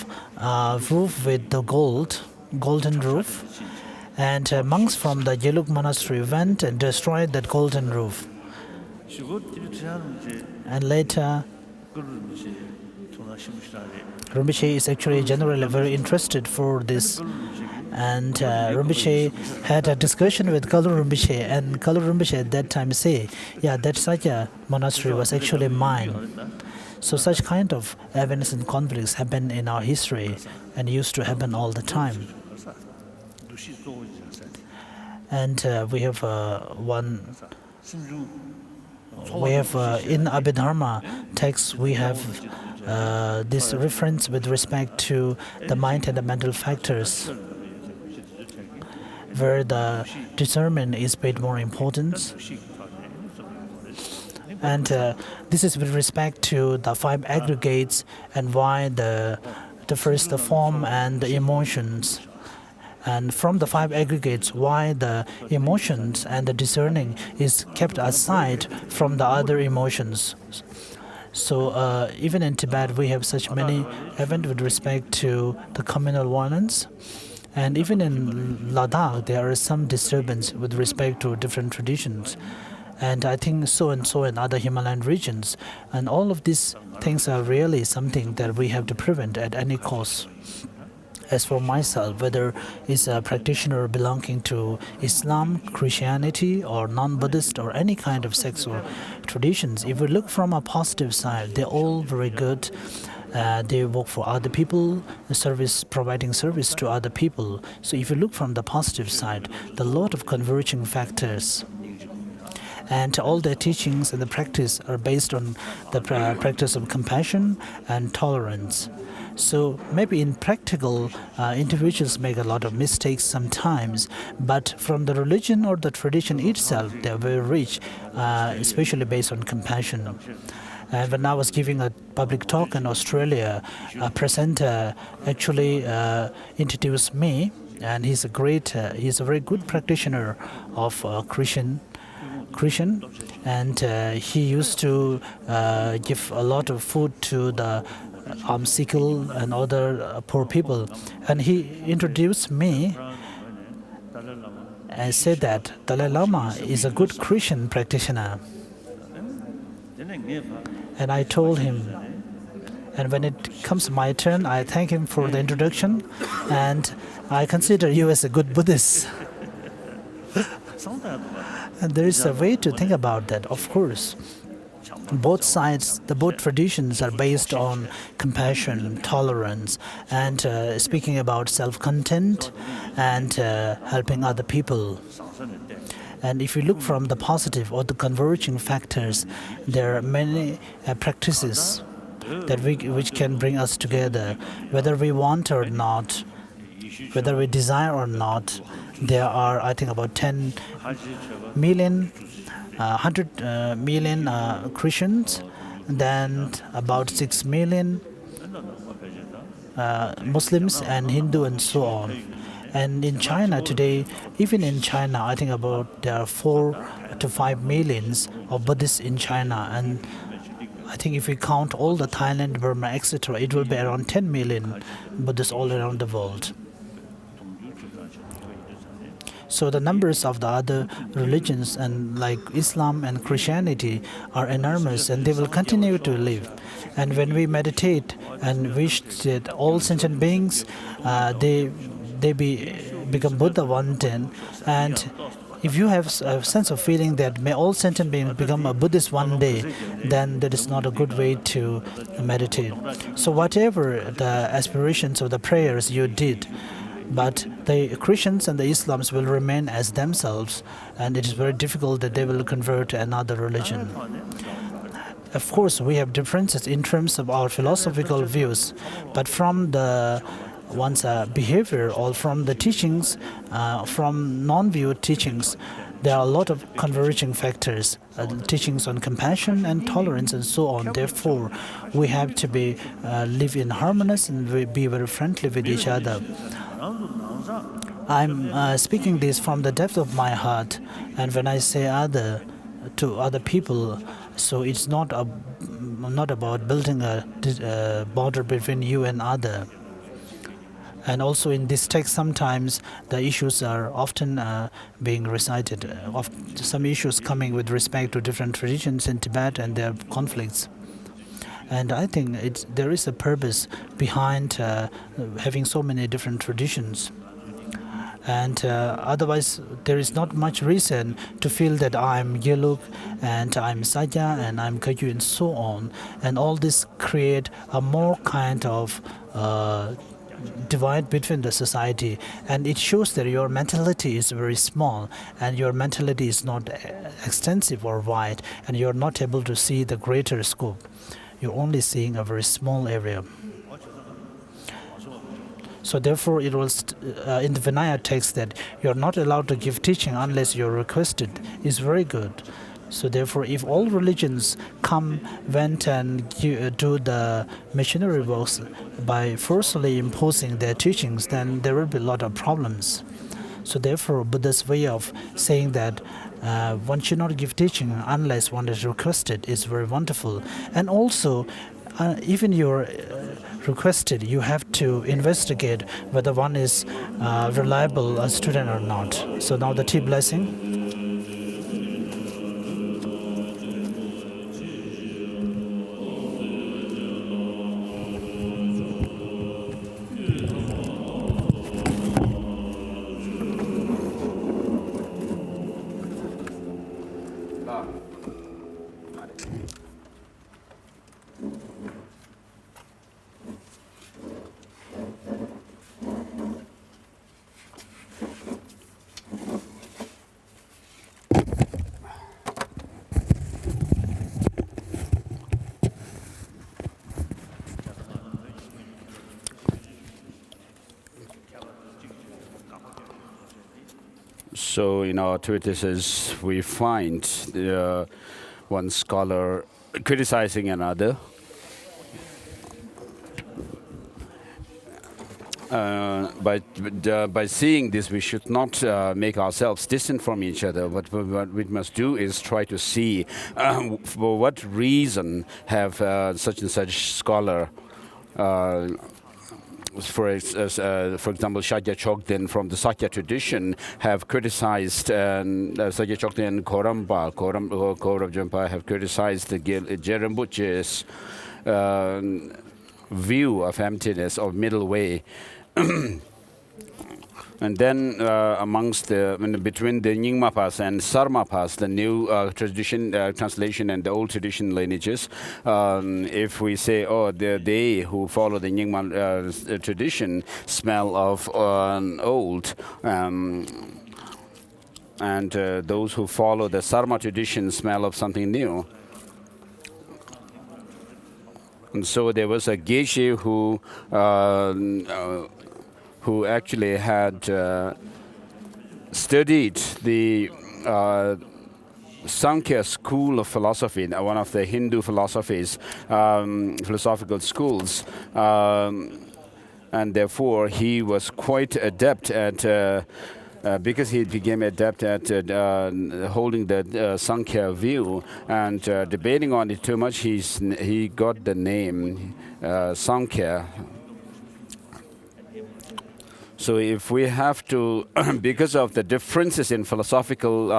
roof with the golden roof, and monks from the Gelug monastery went and destroyed that golden roof. And later, Rinpoche is actually generally very interested for this. And Rinpoche had a discussion with Kalu Rinpoche, and Kalu Rinpoche at that time say, yeah, that such a monastery was actually mine. So such kind of events and conflicts happen in our history and used to happen all the time. And we have in Abhidharma text, we have this reference with respect to the mind and the mental factors, where the discernment is paid more importance. And this is with respect to the 5 aggregates and why the first the form and the emotions. And from the 5 aggregates, why the emotions and the discerning is kept aside from the other emotions. So even in Tibet, we have such many events with respect to the communal violence. And even in Ladakh, there is some disturbance with respect to different traditions. And I think so and so in other Himalayan regions. And all of these things are really something that we have to prevent at any cost. As for myself, whether it's a practitioner belonging to Islam, Christianity, or non-Buddhist, or any kind of sexual traditions, if we look from a positive side, they're all very good. They work for other people, providing service to other people. So if you look from the positive side, there are a lot of converging factors. And all their teachings and the practice are based on the practice of compassion and tolerance. So maybe in practical, individuals make a lot of mistakes sometimes, but from the religion or the tradition itself, they're very rich, especially based on compassion. And when I was giving a public talk in Australia, a presenter actually introduced me, and he's a very good practitioner of Christian, and he used to give a lot of food to the sickle and other poor people. And he introduced me and said that Dalai Lama is a good Christian practitioner. And I told him, and when it comes my turn, I thank him for the introduction, and I consider you as a good Buddhist. And there is a way to think about that, of course. both sides, both traditions are based on compassion, tolerance, and speaking about self-content and helping other people. And if you look from the positive or the converging factors, there are many practices which can bring us together, whether we want or not, whether we desire or not. There are, I think, about 10 million, 100 million Christians, then about 6 million Muslims and Hindu and so on. And in China today, even in China, I think there are 4 to 5 millions of Buddhists in China. And I think if we count all the Thailand, Burma, etc., it will be around 10 million Buddhists all around the world. So the numbers of the other religions and like Islam and Christianity are enormous, and they will continue to live. And when we meditate and wish that all sentient beings, they become Buddha one day, and if you have a sense of feeling that may all sentient beings become a Buddhist one day, then that is not a good way to meditate. So whatever the aspirations of the prayers you did, but the Christians and the Islams will remain as themselves, and it is very difficult that they will convert to another religion. Of course, we have differences in terms of our philosophical views, but from the one's behavior or from the teachings, from non-view teachings, there are a lot of converging factors, teachings on compassion and tolerance and so on. Therefore, we have to live in harmonious and be very friendly with each other. I'm speaking this from the depth of my heart, and when I say to other people, so it's not about building a border between you and other. And also in this text, sometimes the issues are often being recited, of some issues coming with respect to different traditions in Tibet and their conflicts. And I think there is a purpose behind having so many different traditions. And otherwise, there is not much reason to feel that I'm Gelug and I'm Sajya and I'm Kagyu and so on. And all this create a more kind of divide between the society, and it shows that your mentality is very small and your mentality is not extensive or wide, and you're not able to see the greater scope. You're only seeing a very small area. So therefore, it was in the Vinaya text that you're not allowed to give teaching unless you're requested is very good. So therefore, if all religions went and do the missionary works by forcibly imposing their teachings, then there will be a lot of problems. So therefore, Buddha's way of saying that one should not give teaching unless one is requested is very wonderful. And also, even you're requested, you have to investigate whether one is reliable a student or not. So now the tea blessing. So in our treatises, we find one scholar criticizing another. By seeing this, we should not make ourselves distant from each other. What we must do is try to see for what reason have such and such scholar, for example, Shagya Chokden from the Sakya tradition have criticized, Sakya Chokden and Koramba, Korab Jumpa have criticized the Jerambuche's view of emptiness, of middle way. And then between the Nyingmapas and Sarmapas, the new tradition translation and the old tradition lineages, if we say, oh, they who follow the Nyingma tradition smell of old, and those who follow the Sarma tradition smell of something new. And so there was a Geshe who actually had studied the Sankhya school of philosophy, one of the Hindu philosophies, philosophical schools, and therefore he was quite adept at. Because he became adept at holding the Sankhya view and debating on it too much, he got the name Sankhya. So if we have to, because of the differences in philosophical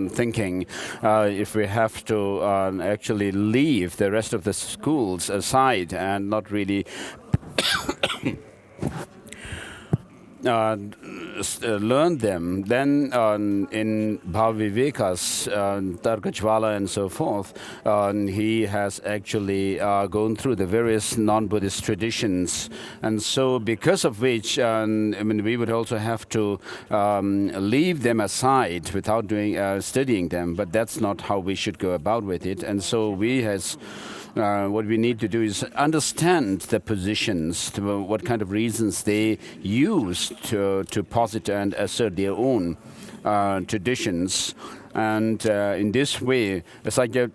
thinking, if we have to actually leave the rest of the schools aside and not really learn them, then in Bhaviveka's Tarkajvala and so forth, he has actually gone through the various non-Buddhist traditions. And so because of which, we would also have to leave them aside without studying them, but that's not how we should go about with it. And so what we need to do is understand the positions, what kind of reasons they use to posit and assert their own traditions. And in this way, it's like Jangchup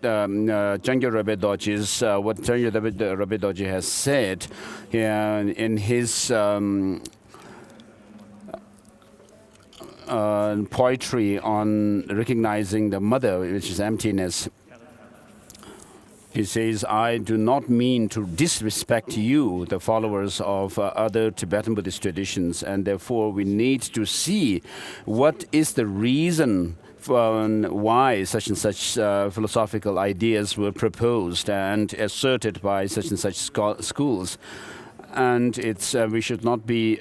Lamrim what Jangchup Lamrim has said in his poetry on recognizing the mother, which is emptiness. He says, I do not mean to disrespect you, the followers of other Tibetan Buddhist traditions, and therefore we need to see what is the reason for why such and such philosophical ideas were proposed and asserted by such and such schools. And we should not be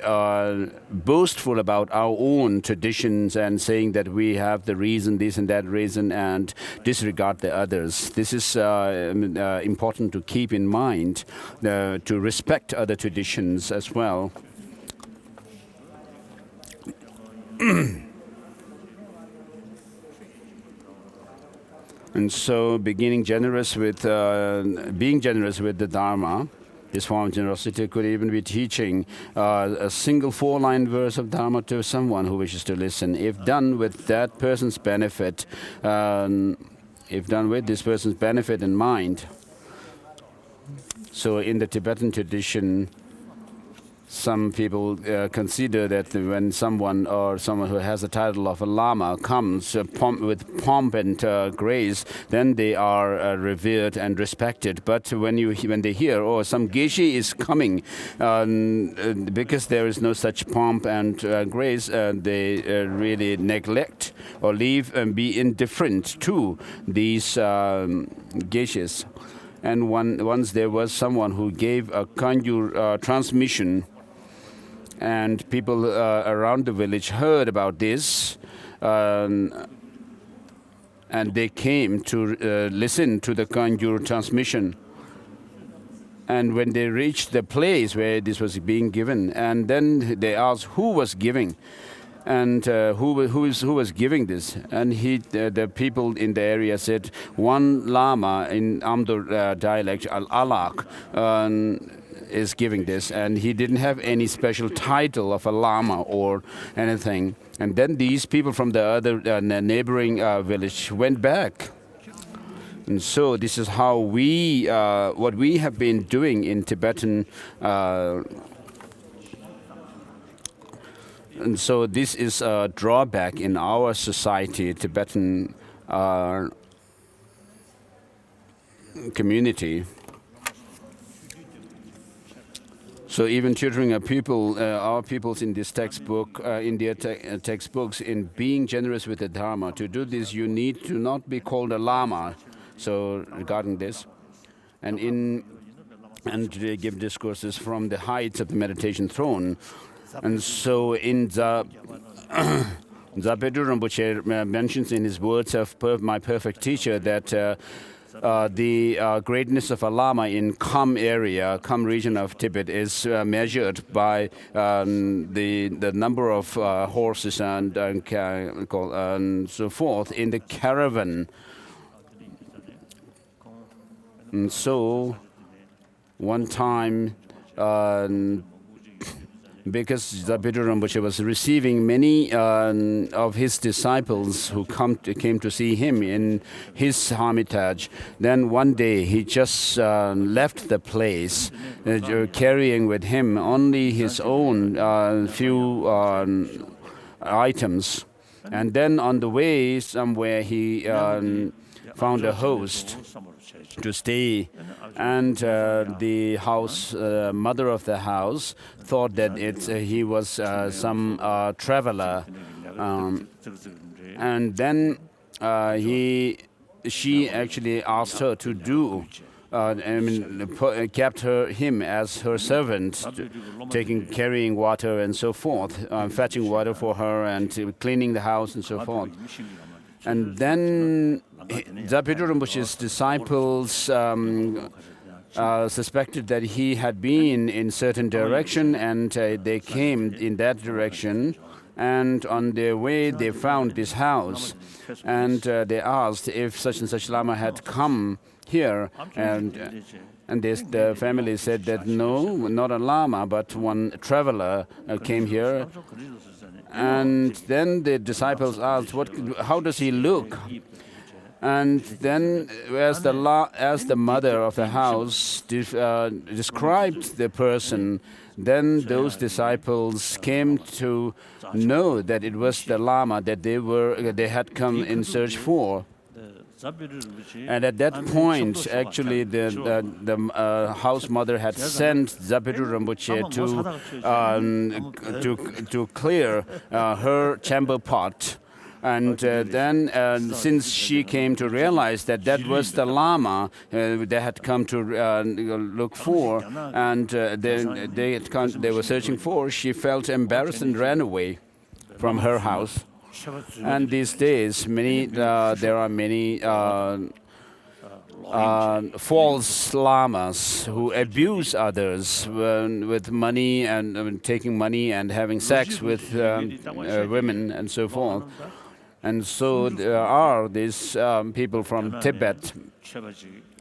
boastful about our own traditions and saying that we have the reason, this and that reason, and disregard the others. This is important to keep in mind, to respect other traditions as well. And so being generous with the Dharma, this form of generosity could even be teaching a single 4-line verse of Dharma to someone who wishes to listen. If done with that person's benefit, if done with this person's benefit in mind. So in the Tibetan tradition, some people consider that when someone who has the title of a Lama comes with pomp and grace, then they are revered and respected. But when they hear, oh, some Geshe is coming, because there is no such pomp and grace, they really neglect or leave and be indifferent to these Geshes. And once there was someone who gave a Kangyur transmission, and people around the village heard about this, and they came to listen to the Kangyur transmission. And when they reached the place where this was being given, and then they asked who was giving, and who was giving this, and the people in the area said one Lama in Amdur dialect, Al-Alak, is giving this, and he didn't have any special title of a Lama or anything. And then these people from the other neighboring village went back. And so this is how what we have been doing in Tibetan. And so this is a drawback in our society, Tibetan community. So even tutoring our pupils in this textbook, in their textbooks, in being generous with the Dharma. To do this, you need to not be called a Lama. So regarding this, and to give discourses from the heights of the meditation throne, And so in the Zapadu Rinpoche mentions in his words of my perfect teacher that the greatness of a Lama in Kham area, Kham region of Tibet, is measured by the number of horses and so forth in the caravan. And so one time, because Zapadu Rinpoche was receiving many of his disciples who came to see him in his hermitage, then one day he just left the place, carrying with him only his own few items. And then on the way somewhere he found a host to stay, and the mother of the house thought that he was some traveler, and then she actually asked her to do. Kept him as her servant, carrying water and so forth, fetching water for her and cleaning the house and so forth. And then Zapadu Rinpoche's disciples suspected that he had been in certain direction, and they came in that direction. And on their way, they found this house, and they asked if such and such Lama had come here, and the family said that no, not a Lama, but one traveler came here. And then the disciples asked, how does he look? And then, as the mother of the house described the person, then those disciples came to know that it was the Lama that they had come in search for. And at that point, actually, the house mother had sent Zapadu Rinpoche to clear her chamber pot. And then, since she came to realize that that was the Lama they had come to look for, and they were searching for, she felt embarrassed and ran away from her house. And these days, there are many false lamas who abuse others with money and taking money and having sex with women and so forth. And so there are these people from Tibet.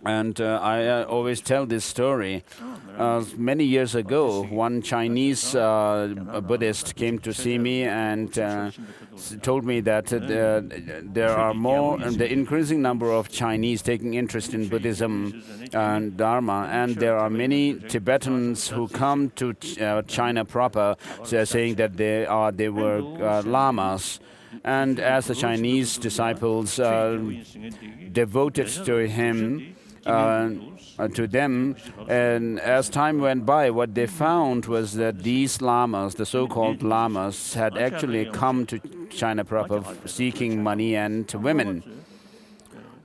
And I always tell this story. Many years ago, one Chinese Buddhist came to see me and told me that there are the increasing number of Chinese taking interest in Buddhism and Dharma, and there are many Tibetans who come to China proper, saying that they were lamas. And as the Chinese disciples devoted to him, to them, and as time went by, what they found was that these lamas, the so-called lamas, had actually come to China proper seeking money and women.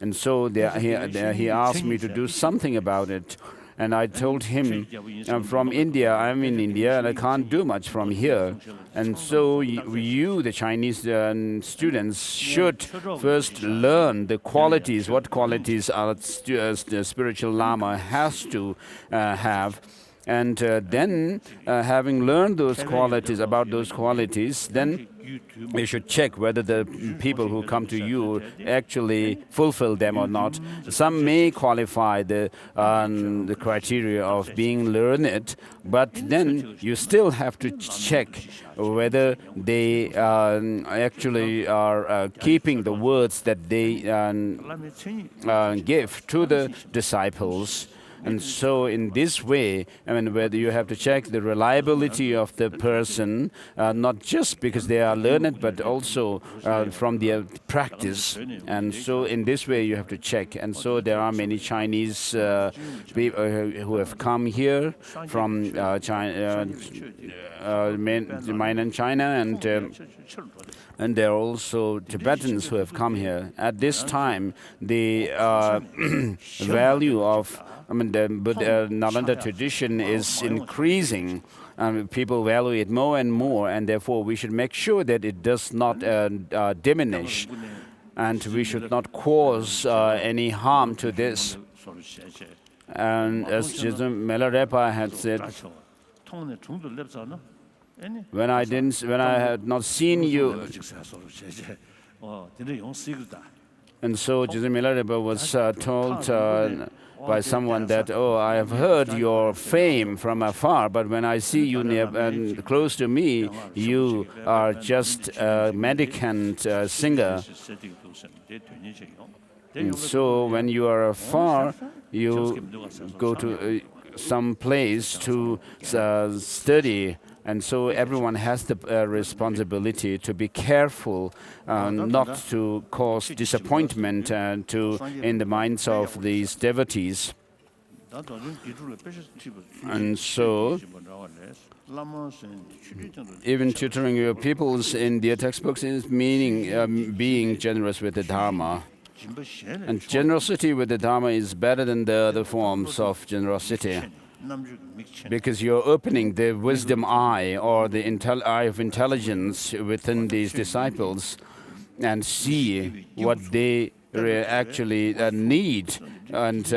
And so he asked me to do something about it. And I told him, I'm from India, I'm in India, and I can't do much from here. And so you, the Chinese students, should first learn the qualities, what qualities the spiritual Lama has to have. And then, having learned those qualities, then you should check whether the people who come to you actually fulfill them or not. Some may qualify the criteria of being learned, but then you still have to check whether they actually are keeping the words that they give to the disciples. And so in this way, whether you have to check the reliability of the person, not just because they are learned, but also from their practice. And so in this way, you have to check. And so there are many Chinese people who have come here from mainland China, and there are also Tibetans who have come here. At this time, the value of the Nalanda tradition is increasing, People value it more and more, and therefore we should make sure that it does not diminish, and we should not cause any harm to this. And as Milarepa had said, when I had not seen you, and so Jesus Milarepa was told by someone that, oh, I have heard your fame from afar, but when I see you near and close to me, you are just a mendicant singer. And so when you are afar, you go to some place to study. And so everyone has the responsibility to be careful not to cause disappointment in the minds of these devotees. And so even tutoring your pupils in their textbooks is meaning being generous with the Dharma. And generosity with the Dharma is better than the other forms of generosity, because you're opening the wisdom eye or the eye of intelligence within these disciples and see what they actually need. And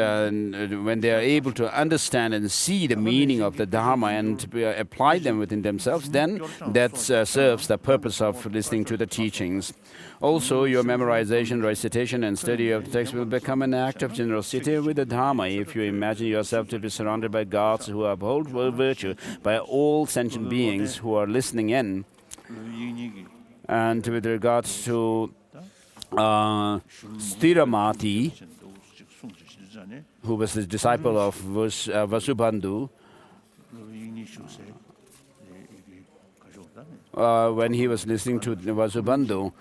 when they are able to understand and see the meaning of the Dharma and apply them within themselves, then that serves the purpose of listening to the teachings. Also, your memorization, recitation, and study of the text will become an act of generosity with the Dharma if you imagine yourself to be surrounded by gods who uphold virtue, by all sentient beings who are listening in. And with regards to Stiramati, who was the disciple of Vasubandhu, when he was listening to Vasubandhu,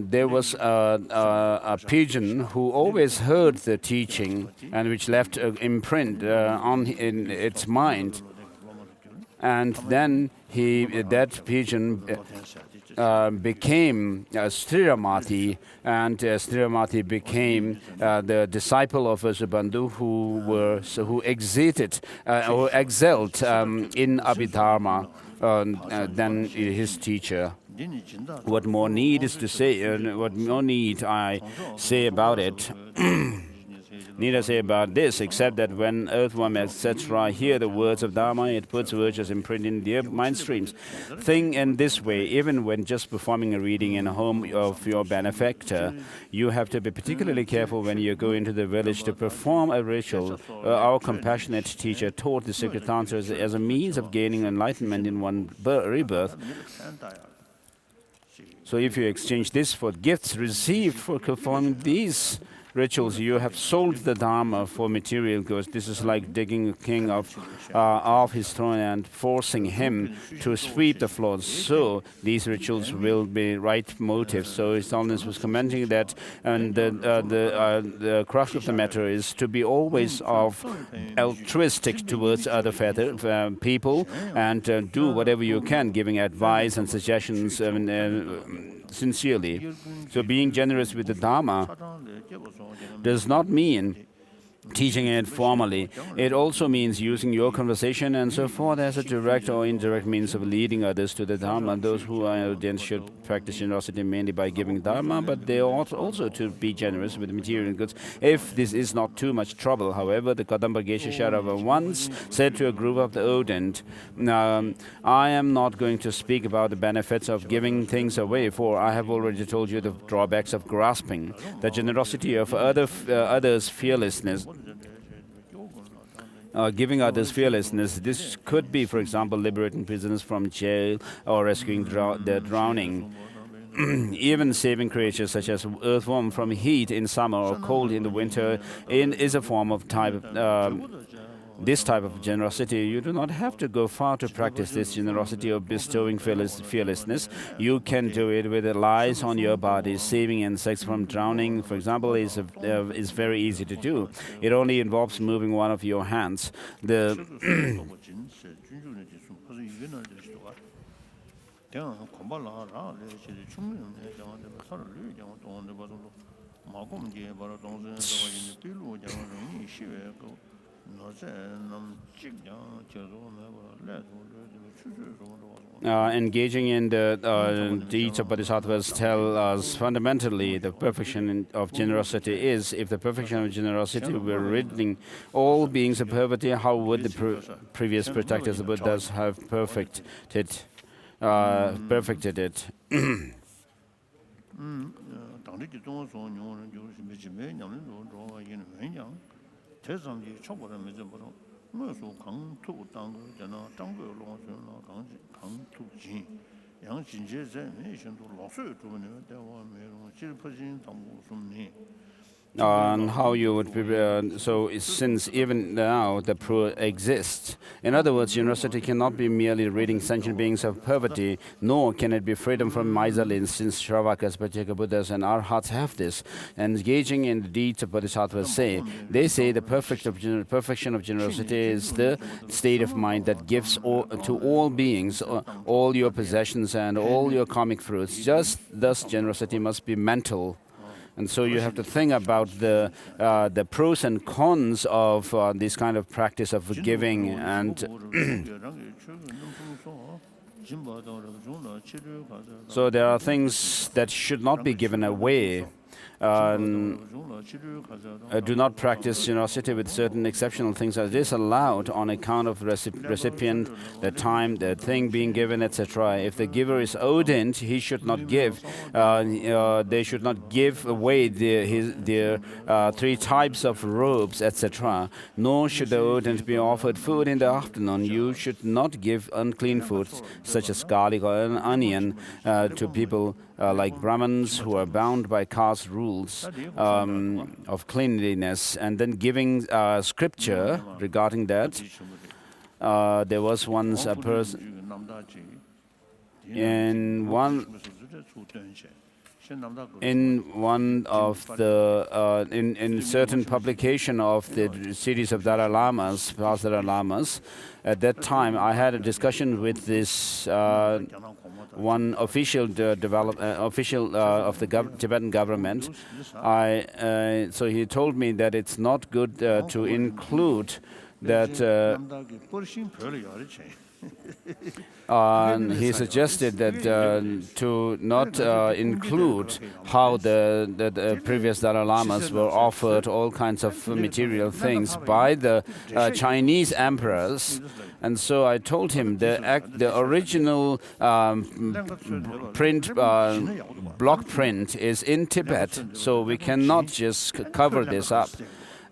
there was a pigeon who always heard the teaching and which left an imprint in its mind. And then that pigeon became Stiramati, and Stiramati became the disciple of Vasubandhu who excelled in Abhidharma than his teacher. What more need is to say, what more need I say about it? Need I say about this, except that when earthworm, etc., hear the words of Dharma, it puts virtuous imprint in their mind streams. Think in this way, even when just performing a reading in a home of your benefactor, you have to be particularly careful when you go into the village to perform a ritual. Our compassionate teacher taught the sacred answers as a means of gaining enlightenment in one rebirth. So if you exchange this for gifts received for performing these rituals, you have sold the Dharma for material goods. This is like digging a king off his throne and forcing him to sweep the floor. So these rituals will be right motives. So His Holiness was commenting that, and the crux of the matter is to be always altruistic towards other people, and do whatever you can, giving advice and suggestions sincerely. So being generous with the Dharma does not mean teaching it formally. It also means using your conversation and so forth as a direct or indirect means of leading others to the Dharma. Those who are audience should practice generosity mainly by giving Dharma, but they ought also to be generous with material goods if this is not too much trouble. However, the Kadamba Geshe Sharava once said to a group of the Odent, I am not going to speak about the benefits of giving things away, for I have already told you the drawbacks of grasping. The generosity of others' fearlessness, giving others fearlessness. This could be, for example, liberating prisoners from jail or rescuing the drowning. Even saving creatures such as earthworm from heat in summer or cold in the winter is a form of this type of generosity. You do not have to go far to practice this generosity of bestowing fearlessness. You can do it with the lice on your body. Saving insects from drowning, for example, is very easy to do. It only involves moving one of your hands. Engaging in the deeds of bodhisattvas tell us fundamentally the perfection of generosity is. If the perfection of generosity were ridding all beings of poverty, how would the previous protectors, the Buddhas, have perfected it? On how you would prepare. So, since even now the poor exist, in other words, generosity cannot be merely ridding sentient beings of poverty, nor can it be freedom from miserly, since Shravakas, Pacceka Buddhas, and Arhats have this. Engaging in the deeds of bodhisattvas they say the perfection of generosity is the state of mind that gives to all beings all your possessions and all your karmic fruits. Just thus, generosity must be mental. And so you have to think about the pros and cons of this kind of practice of giving. And so there are things that should not be given away. Do not practice generosity with certain exceptional things as disallowed on account of recipient, the time, the thing being given, etc. If the giver is ardent, he should not give. They should not give away their 3 types of robes, etc. Nor should the ardent be offered food in the afternoon. You should not give unclean foods such as garlic or an onion to people like Brahmins who are bound by caste rules of cleanliness. And then giving scripture regarding that. There was once a person in one of the in certain publication of the series of Dalai Lamas, past Dalai Lamas. At that time, I had a discussion with this one official of the Tibetan government. So he told me that it's not good to include that. He suggested that to not include how the previous Dalai Lamas were offered all kinds of material things by the Chinese emperors. And so I told him the original block print is in Tibet, so we cannot just cover this up.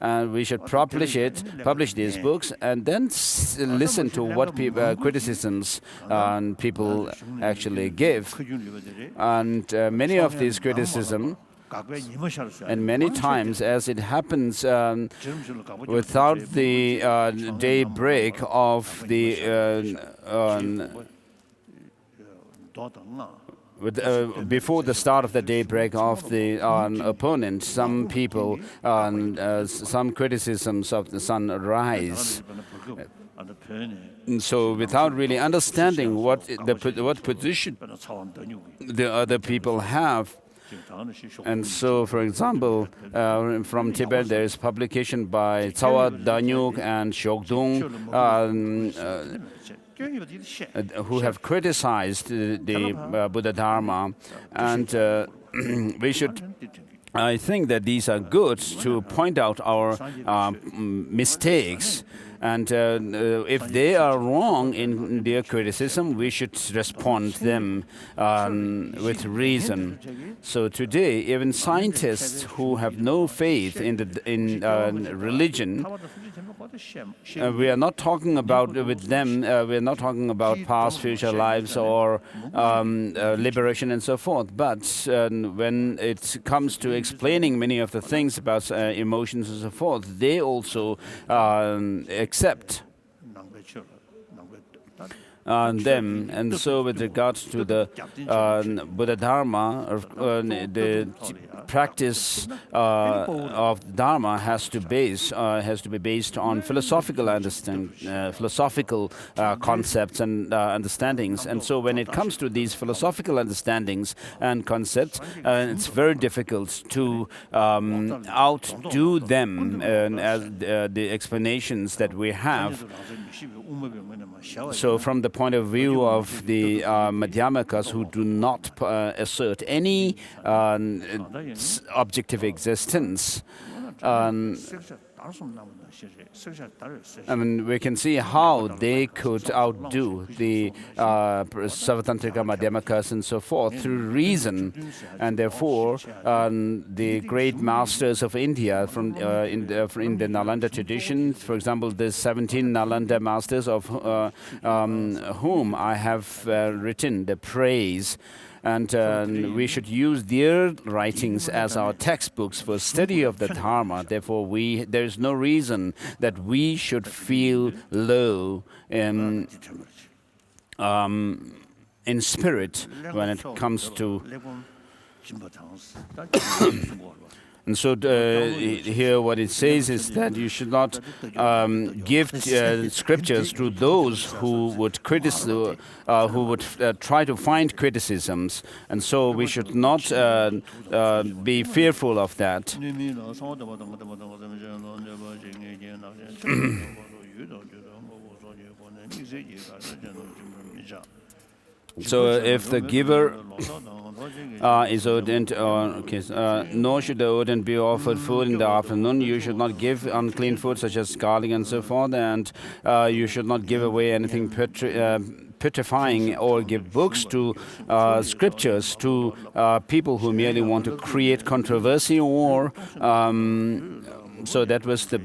We should publish these books, and then listen to what criticisms people actually give. And many of these criticisms, and many times, as it happens, without the daybreak of the before the start of the daybreak of the opponent, some people, some criticisms of the sun rise. So, without really understanding what position the other people have. And so, for example, from Tibet, there is publication by Tsawa Danyuk and Shokdung, who have criticized the Buddha Dharma, and I think that these are good to point out our mistakes. And if they are wrong in their criticism, we should respond them with reason. So today, even scientists who have no faith in religion, we are not talking about with them. We are not talking about past, future lives or liberation and so forth. But when it comes to explaining many of the things about emotions and so forth, they also accept. them. And so with regards to the Buddha Dharma, the practice of Dharma has to be based on philosophical philosophical concepts and understandings. And so when it comes to these philosophical understandings and concepts, it's very difficult to outdo them as the explanations that we have. So from the point of view of the Madhyamakas, who do not assert any objective existence, I mean, we can see how they could outdo the Savatantrika Madhyamakas and so forth through reason, and therefore the great masters of India in the Nalanda tradition, for example, the 17 Nalanda masters of whom I have written the praise. And we should use their writings as our textbooks for study of the Dharma. Therefore, there is no reason that we should feel low in spirit when it comes to. And so here what it says is that you should not give scriptures to those who would try to find criticisms. And so we should not be fearful of that. So if the giver is ordained, nor should the ordained be offered food in the afternoon. You should not give unclean food such as garlic and so forth, and you should not give away anything putrefying or give books to scriptures to people who merely want to create controversy or so that was the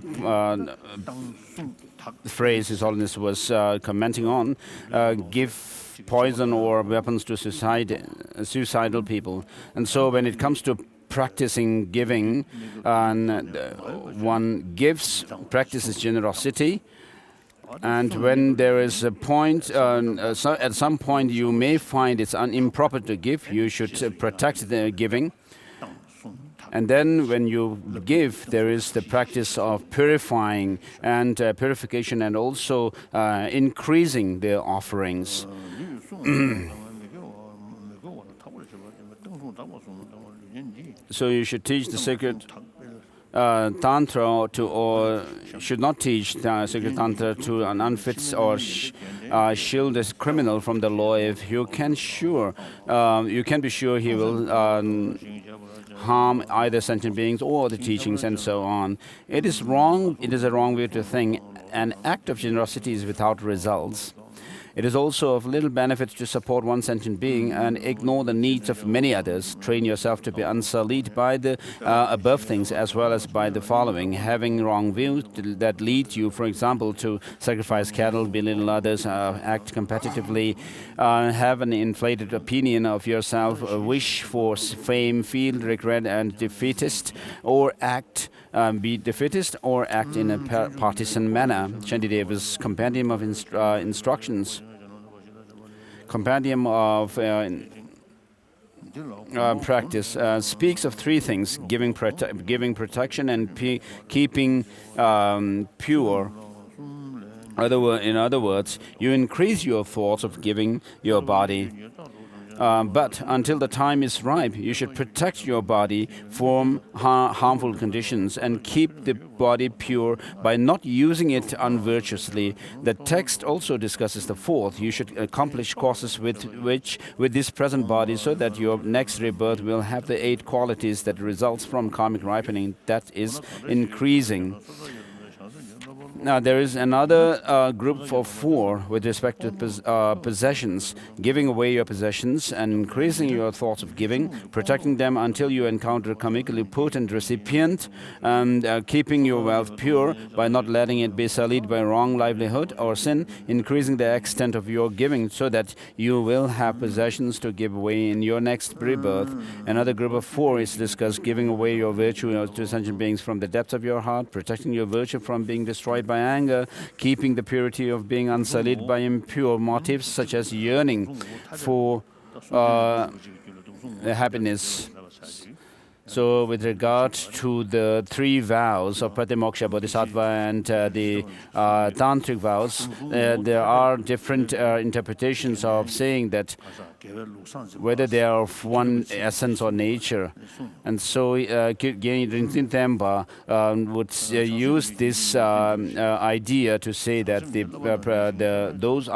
phrase His Holiness was commenting on, give poison or weapons to suicidal people. And so when it comes to practicing giving, one practices generosity, and when there is a point, at some point you may find it's improper to give, you should protect the giving. And then when you give, there is the practice of purifying and purification, and also increasing the offerings. So you should teach the sacred Tantra or should not teach the sacred Tantra to an unfit or shield a criminal from the law. If you can be sure he will harm either sentient beings or the teachings and so on. It is wrong. It is a wrong way to think. An act of generosity is without results. It is also of little benefit to support one sentient being and ignore the needs of many others. Train yourself to be unsullied by the above things as well as by the following. Having wrong views that lead you, for example, to sacrifice cattle, belittle others, act competitively, have an inflated opinion of yourself, a wish for fame, feel regret and defeatist, or be defeatist or act in a partisan manner. Chandideva's Compendium of Instructions, Compendium of Practice, speaks of three things: giving protection and keeping pure. In other words, you increase your thoughts of giving your body. But until the time is ripe, you should protect your body from harmful conditions and keep the body pure by not using it unvirtuously. The text also discusses the fourth. You should accomplish courses with this present body so that your next rebirth will have the 8 qualities that results from karmic ripening, that is increasing. Now, there is another group of 4 with respect to possessions: giving away your possessions and increasing your thoughts of giving, protecting them until you encounter a karmically potent recipient, and keeping your wealth pure by not letting it be sullied by wrong livelihood or sin, increasing the extent of your giving so that you will have possessions to give away in your next rebirth. Another group of 4 is discussed: giving away your virtue to sentient beings from the depths of your heart, protecting your virtue from being destroyed by by anger, keeping the purity of being unsullied by impure motives such as yearning for happiness. So with regard to the three vows of Pratimoksha, Bodhisattva and the Tantric vows, there are different interpretations of saying that whether they are of one essence or nature. And so Rinzin Tempa would use this idea to say that those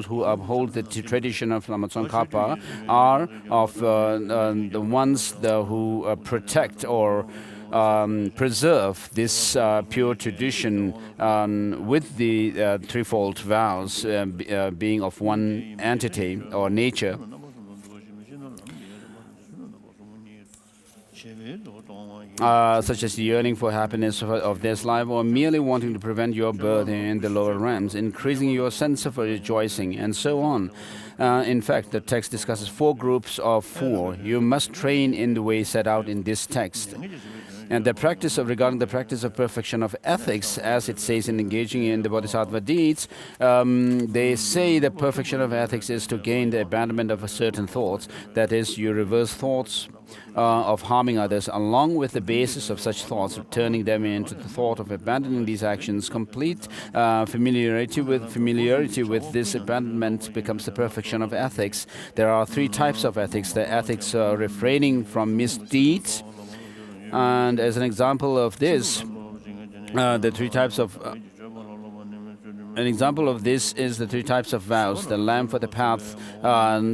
who uphold the tradition of Lama Tsongkhapa are of the ones who protect or preserve this pure tradition with the threefold vows being of one entity or nature. Such as the yearning for happiness of this life, or merely wanting to prevent your birth in the lower realms, increasing your sense of rejoicing, and so on. In fact, the text discusses 4 groups of 4. You must train in the way set out in this text. And regarding the practice of perfection of ethics, as it says in engaging in the Bodhisattva deeds, they say the perfection of ethics is to gain the abandonment of certain thoughts. That is, you reverse thoughts of harming others, along with the basis of such thoughts, turning them into the thought of abandoning these actions. Complete familiarity with this abandonment becomes the perfection of ethics. There are 3 types of ethics: the ethics refraining from misdeeds, and as an example of this, the 3 types of an example of this is the 3 types of vows. The Lamb for the Path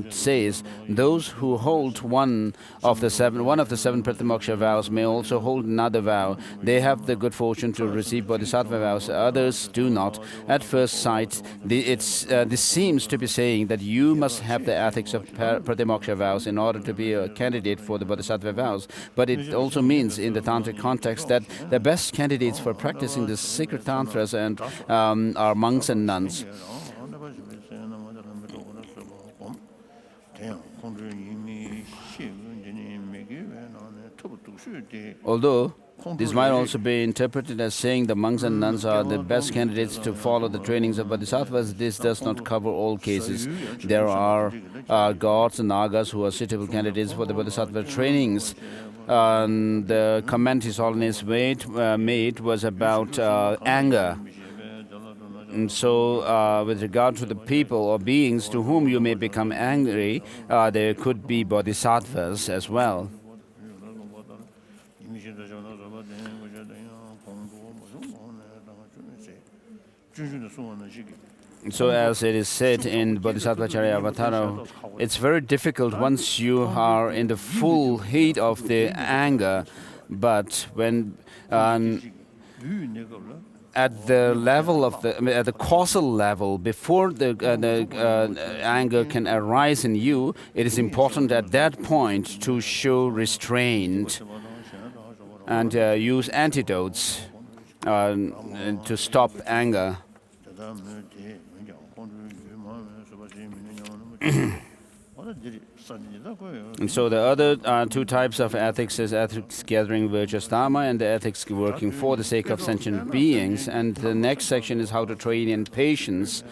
says, those who hold one of the 7 Pratimoksha vows may also hold another vow. They have the good fortune to receive Bodhisattva vows. Others do not. At first sight, this seems to be saying that you must have the ethics of Pratimoksha vows in order to be a candidate for the Bodhisattva vows. But it also means, in the Tantric context, that the best candidates for practicing the sacred Tantras are monks and nuns. Although this might also be interpreted as saying the monks and nuns are the best candidates to follow the trainings of bodhisattvas, this does not cover all cases. There are gods and nagas who are suitable candidates for the bodhisattva trainings. The comment His Holiness made was about anger. And so, with regard to the people or beings to whom you may become angry, there could be bodhisattvas as well. So, as it is said in Bodhisattva Charya Avatara, it's very difficult once you are in the full heat of the anger, but when at the level of at the causal level, before the anger can arise in you, it is important at that point to show restraint and use antidotes to stop anger. And so the other 2 types of ethics is ethics gathering virtuous dharma and the ethics working for the sake of sentient beings. And the next section is how to train in patience.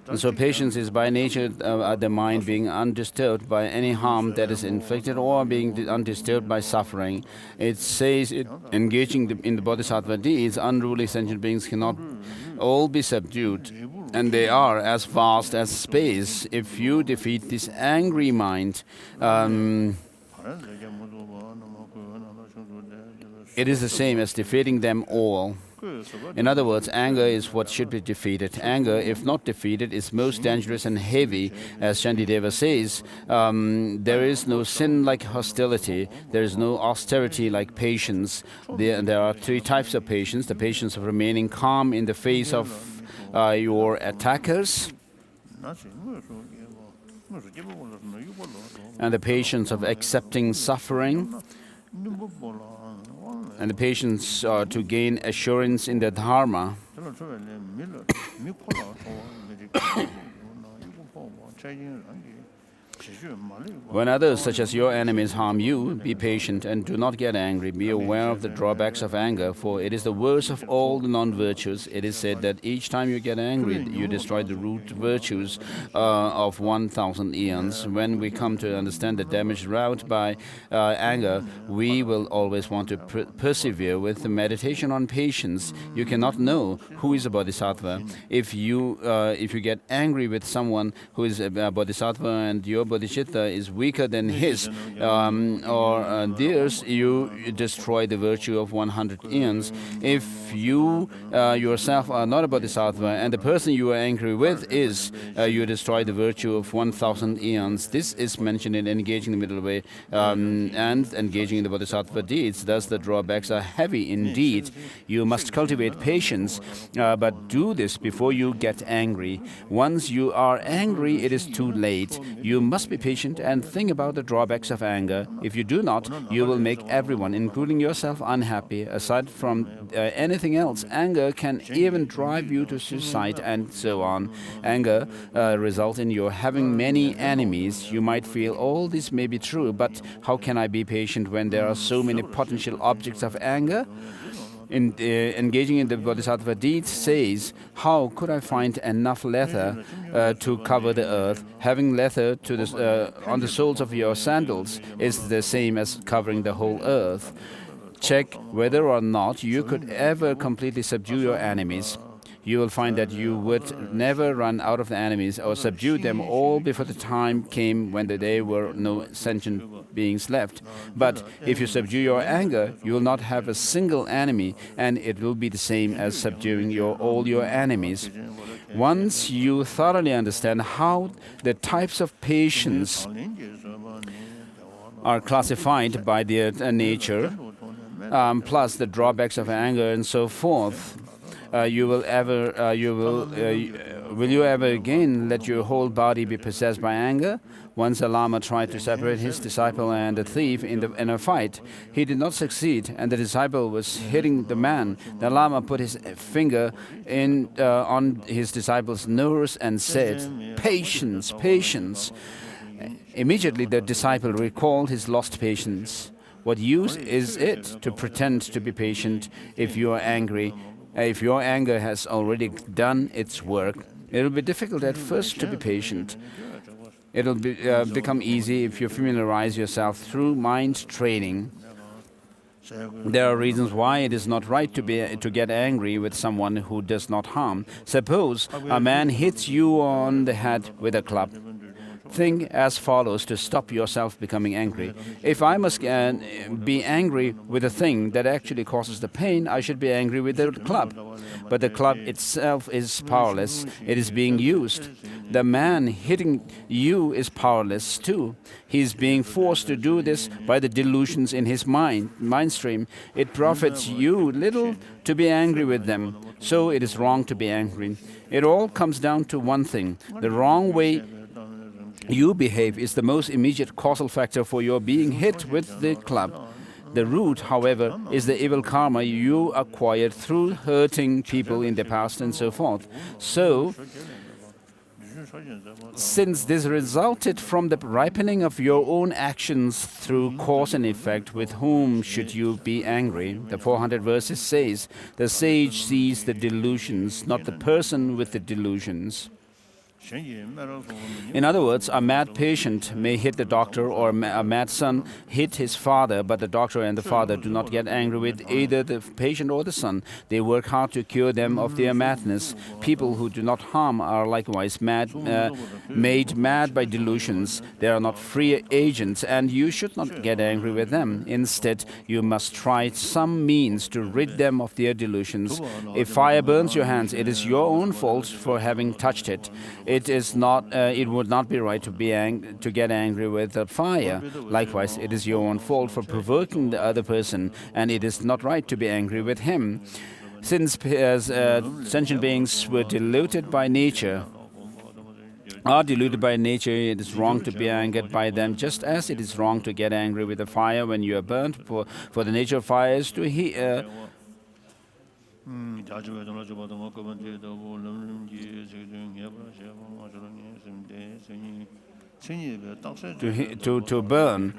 And so patience is by nature the mind being undisturbed by any harm that is inflicted or being undisturbed by suffering. It says engaging in the bodhisattva deeds, unruly sentient beings cannot all be subdued, and they are as vast as space. If you defeat this angry mind, it is the same as defeating them all. In other words, anger is what should be defeated. Anger, if not defeated, is most dangerous and heavy. As Shantideva says, there is no sin like hostility. There is no austerity like patience. There are 3 types of patience. The patience of remaining calm in the face of your attackers, and the patience of accepting suffering, and the patience to gain assurance in the Dharma. When others, such as your enemies, harm you, be patient and do not get angry. Be aware of the drawbacks of anger, for it is the worst of all the non-virtues. It is said that each time you get angry, you destroy the root virtues of 1,000 eons. When we come to understand the damage wrought by anger, we will always want to persevere with the meditation on patience. You cannot know who is a bodhisattva. If you get angry with someone who is a bodhisattva and your bodhicitta is weaker than his or theirs, you destroy the virtue of 100 eons. If you yourself are not a bodhisattva and the person you are angry with is, you destroy the virtue of 1,000 eons. This is mentioned in Engaging the Middle Way and Engaging in the Bodhisattva Deeds. Thus, the drawbacks are heavy indeed. You must cultivate patience, but do this before you get angry. Once you are angry, it is too late. You must be patient and think about the drawbacks of anger. If you do not, you will make everyone, including yourself, unhappy. Aside from anything else, anger can even drive you to suicide and so on. Anger results in your having many enemies. You might feel all this may be true, but how can I be patient when there are so many potential objects of anger? Engaging in the Bodhisattva Deeds says, how could I find enough leather to cover the earth? Having leather on the soles of your sandals is the same as covering the whole earth. Check whether or not you could ever completely subdue your enemies. You will find that you would never run out of the enemies or subdue them all before the time came when there were no sentient beings left. But if you subdue your anger, you will not have a single enemy, and it will be the same as subduing all your enemies. Once you thoroughly understand how the types of patience are classified by their nature, plus the drawbacks of anger and so forth, will you ever again let your whole body be possessed by anger? Once a Lama tried to separate his disciple and a thief in a fight. He did not succeed, and the disciple was hitting the man. The Lama put his finger on his disciple's nose and said, "Patience, patience." Immediately the disciple recalled his lost patience. What use is it to pretend to be patient if you are angry? If your anger has already done its work, it will be difficult at first to be patient. It will become easy if you familiarize yourself through mind training. There are reasons why it is not right to get angry with someone who does not harm. Suppose a man hits you on the head with a club. Think as follows to stop yourself becoming angry. If I must be angry with a thing that actually causes the pain, I should be angry with the club. But the club itself is powerless. It is being used. The man hitting you is powerless too. He is being forced to do this by the delusions in his mind stream. It profits you little to be angry with them. So it is wrong to be angry. It all comes down to one thing. The wrong way you behave is the most immediate causal factor for your being hit with the club. The root, however, is the evil karma you acquired through hurting people in the past and so forth. So, since this resulted from the ripening of your own actions through cause and effect, with whom should you be angry? The 400 verses says, the sage sees the delusions, not the person with the delusions. In other words, a mad patient may hit the doctor, or a mad son hit his father, but the doctor and the father do not get angry with either the patient or the son. They work hard to cure them of their madness. People who do not harm are likewise made mad by delusions. They are not free agents, and you should not get angry with them. Instead, you must try some means to rid them of their delusions. If fire burns your hands, it is your own fault for having touched it. It would not be right to get angry with the fire. Likewise, it is your own fault for provoking the other person, and it is not right to be angry with him. Since sentient beings were deluded by nature, it is wrong to be angered by them, just as it is wrong to get angry with the fire when you are burnt, for the nature of fire is to heat. to burn,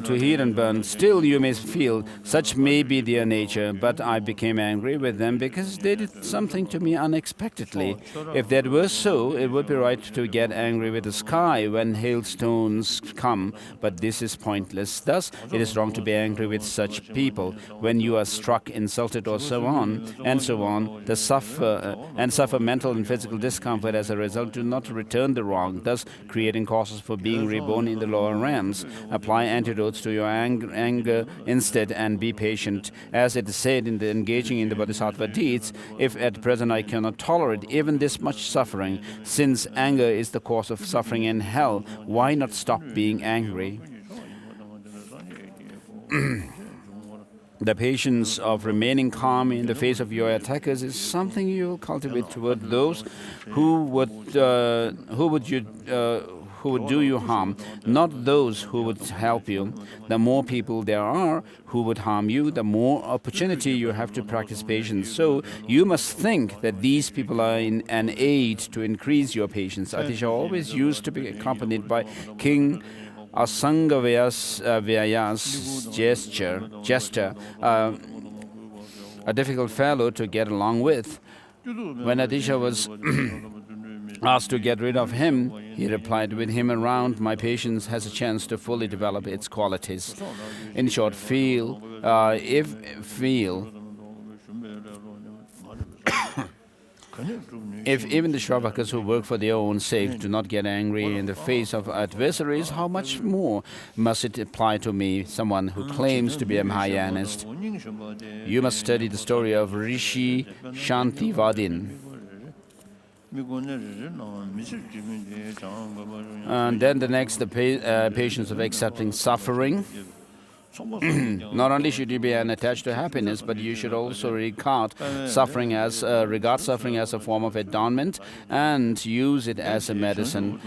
to heat and burn. Still you may feel such may be their nature, but I became angry with them because they did something to me unexpectedly. If that were so, it would be right to get angry with the sky when hailstones come, but this is pointless. Thus, it is wrong to be angry with such people. When you are struck, insulted, or so on, suffer mental and physical discomfort as a result, do not return the wrong, thus creating causes for being reborn in the lower realms. Apply antidotes to your anger instead and be patient. As it is said in the engaging in the Bodhisattva deeds, if at present I cannot tolerate even this much suffering, since anger is the cause of suffering in hell, why not stop being angry? The patience of remaining calm in the face of your attackers is something you will cultivate toward those who would do you harm, not those who would help you. The more people there are who would harm you, the more opportunity you have to practice patience. So you must think that these people are an aid to increase your patience. Atisha always used to be accompanied by King Asangavaya's jester, a difficult fellow to get along with. When Atisha was asked to get rid of him, he replied, with him around, my patience has a chance to fully develop its qualities. In short, if even the Shravakas who work for their own sake do not get angry in the face of adversaries, how much more must it apply to me, someone who claims to be a Mahayanist? You must study the story of Rishi Shantivadin. And then the next, the patience of accepting suffering. Not only should you be unattached to happiness, but you should also regard suffering as a form of adornment and use it as a medicine.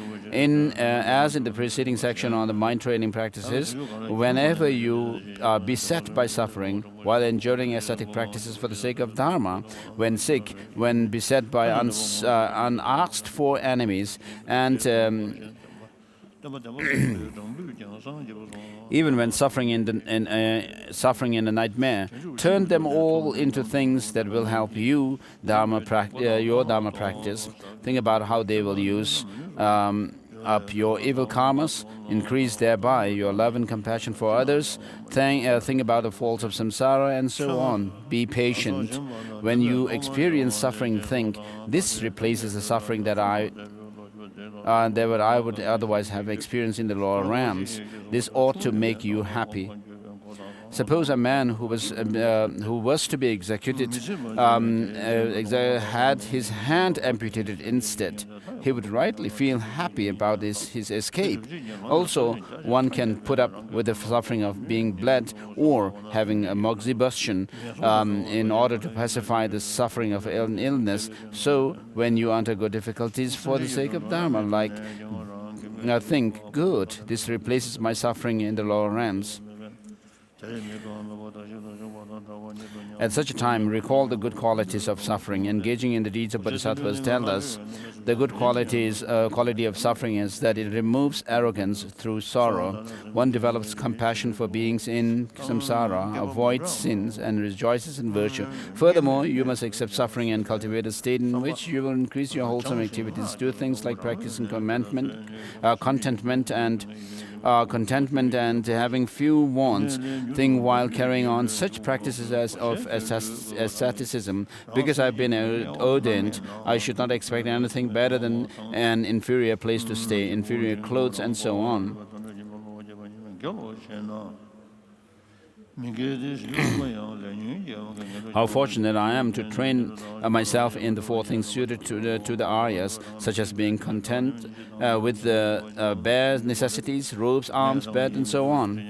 As in the preceding section on the mind training practices, whenever you are beset by suffering while enduring ascetic practices for the sake of Dharma, when sick, when beset by unasked for enemies, and even when suffering in a nightmare, turn them all into things that will help you your Dharma practice. Think about how they will use up your evil karmas, increase thereby your love and compassion for others. Think about the faults of samsara and so on. Be patient. When you experience suffering, think, this replaces the suffering that I would otherwise have experienced in the lower realms. This ought to make you happy. Suppose a man who was to be executed had his hand amputated instead. He would rightly feel happy about his escape. Also, one can put up with the suffering of being bled or having a moxibustion in order to pacify the suffering of illness. So, when you undergo difficulties for the sake of Dharma, think, good, this replaces my suffering in the lower realms. At such a time, recall the good qualities of suffering. Engaging in the deeds of bodhisattvas tell us the good quality of suffering is that it removes arrogance through sorrow. One develops compassion for beings in samsara, avoids sins, and rejoices in virtue. Furthermore, you must accept suffering and cultivate a state in which you will increase your wholesome activities. Do things like practicing contentment and having few wants. Think while carrying on such practices as asceticism. Because I've been ordained, I should not expect anything better than an inferior place to stay, inferior clothes, and so on. How fortunate I am to train myself in the four things suited to the Aryas, such as being content with the bare necessities, robes, arms, bed, and so on.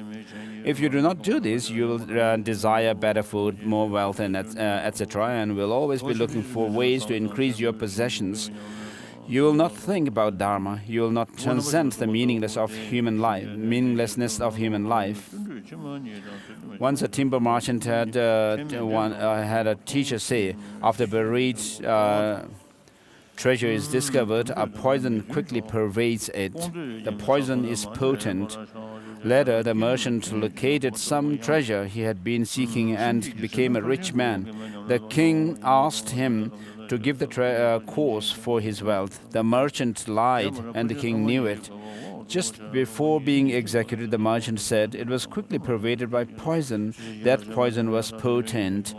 If you do not do this, you will desire better food, more wealth, and etc., and will always be looking for ways to increase your possessions. You will not think about Dharma. You will not transcend the meaninglessness of human life. Once a timber merchant had a teacher say, after treasure is discovered, a poison quickly pervades it. The poison is potent. Later, the merchant located some treasure he had been seeking and became a rich man. The king asked him to give the cause for his wealth. The merchant lied, and the king knew it. Just before being executed, the merchant said it was quickly pervaded by poison. That poison was potent.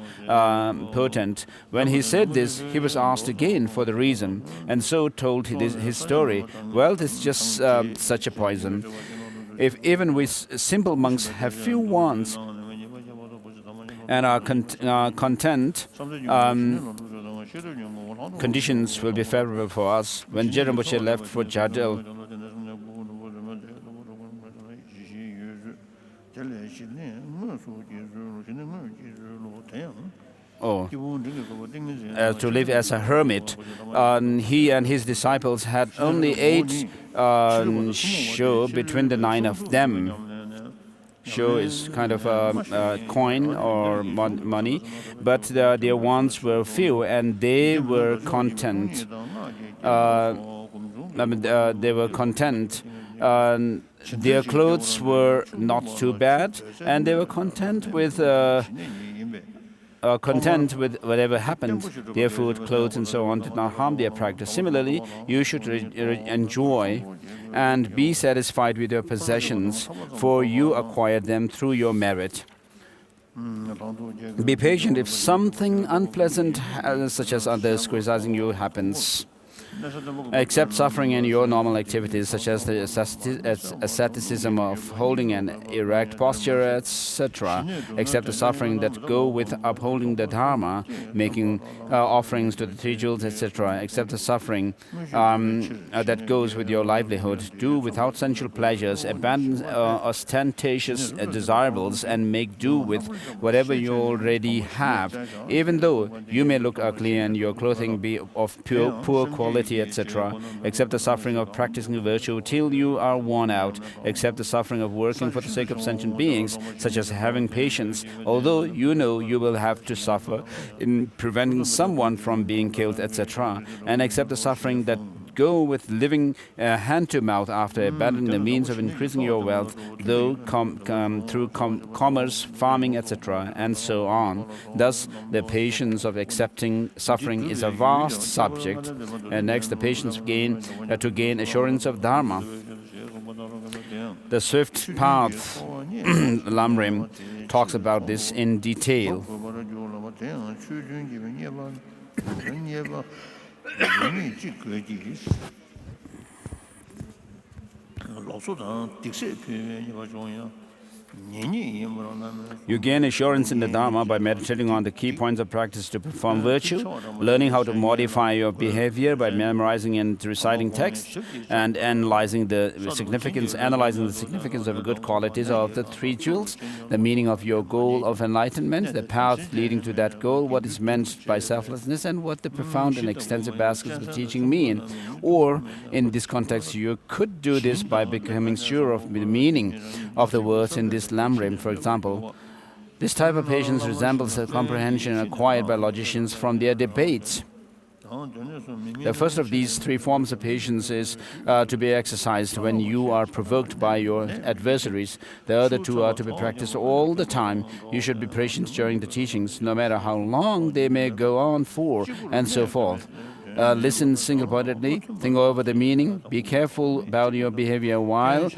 When he said this, he was asked again for the reason, and so told his story. Wealth is just such a poison. If even we simple monks have few wants and are content, conditions will be favorable for us. When Rinpoche left for Jadil, to live as a hermit, he and his disciples had only 8 sho between the 9 of them. Sho is kind of a coin or money, but their wants were few and they were content. They were content. Their clothes were not too bad, and they were content with whatever happened. Their food, clothes, and so on did not harm their practice. Similarly, you should enjoy and be satisfied with your possessions, for you acquired them through your merit. Be patient if something unpleasant, such as others criticizing you, happens. Accept suffering in your normal activities, such as the asceticism of holding an erect posture, etc. Accept the suffering that go with upholding the Dharma, making offerings to the 3 jewels, etc. Accept the suffering that goes with your livelihood. Do without sensual pleasures, abandon ostentatious desirables, and make do with whatever you already have. Even though you may look ugly and your clothing be of poor quality, etc. Accept the suffering of practicing virtue till you are worn out. Accept the suffering of working for the sake of sentient beings, such as having patience, although you know you will have to suffer in preventing someone from being killed, etc. And accept the suffering that go with living hand to mouth after abandoning the means of increasing your wealth, though through commerce, farming, etc., and so on. Thus, the patience of accepting suffering is a vast subject. And next, the patience to gain assurance of Dharma. The Swift Path Lamrim talks about this in detail. You gain assurance in the Dharma by meditating on the key points of practice to perform virtue, learning how to modify your behavior by memorizing and reciting texts, and analyzing the significance of the good qualities of the 3 jewels, the meaning of your goal of enlightenment, the path leading to that goal, what is meant by selflessness, and what the profound and extensive baskets of teaching mean. Or, in this context, you could do this by becoming sure of the meaning of the words in this Lamrim, for example. This type of patience resembles a comprehension acquired by logicians from their debates. The first of these 3 forms of patience is to be exercised when you are provoked by your adversaries. The other 2 are to be practiced all the time. You should be patient during the teachings, no matter how long they may go on for, and so forth. Listen single-pointedly, think over the meaning, be careful about your behavior while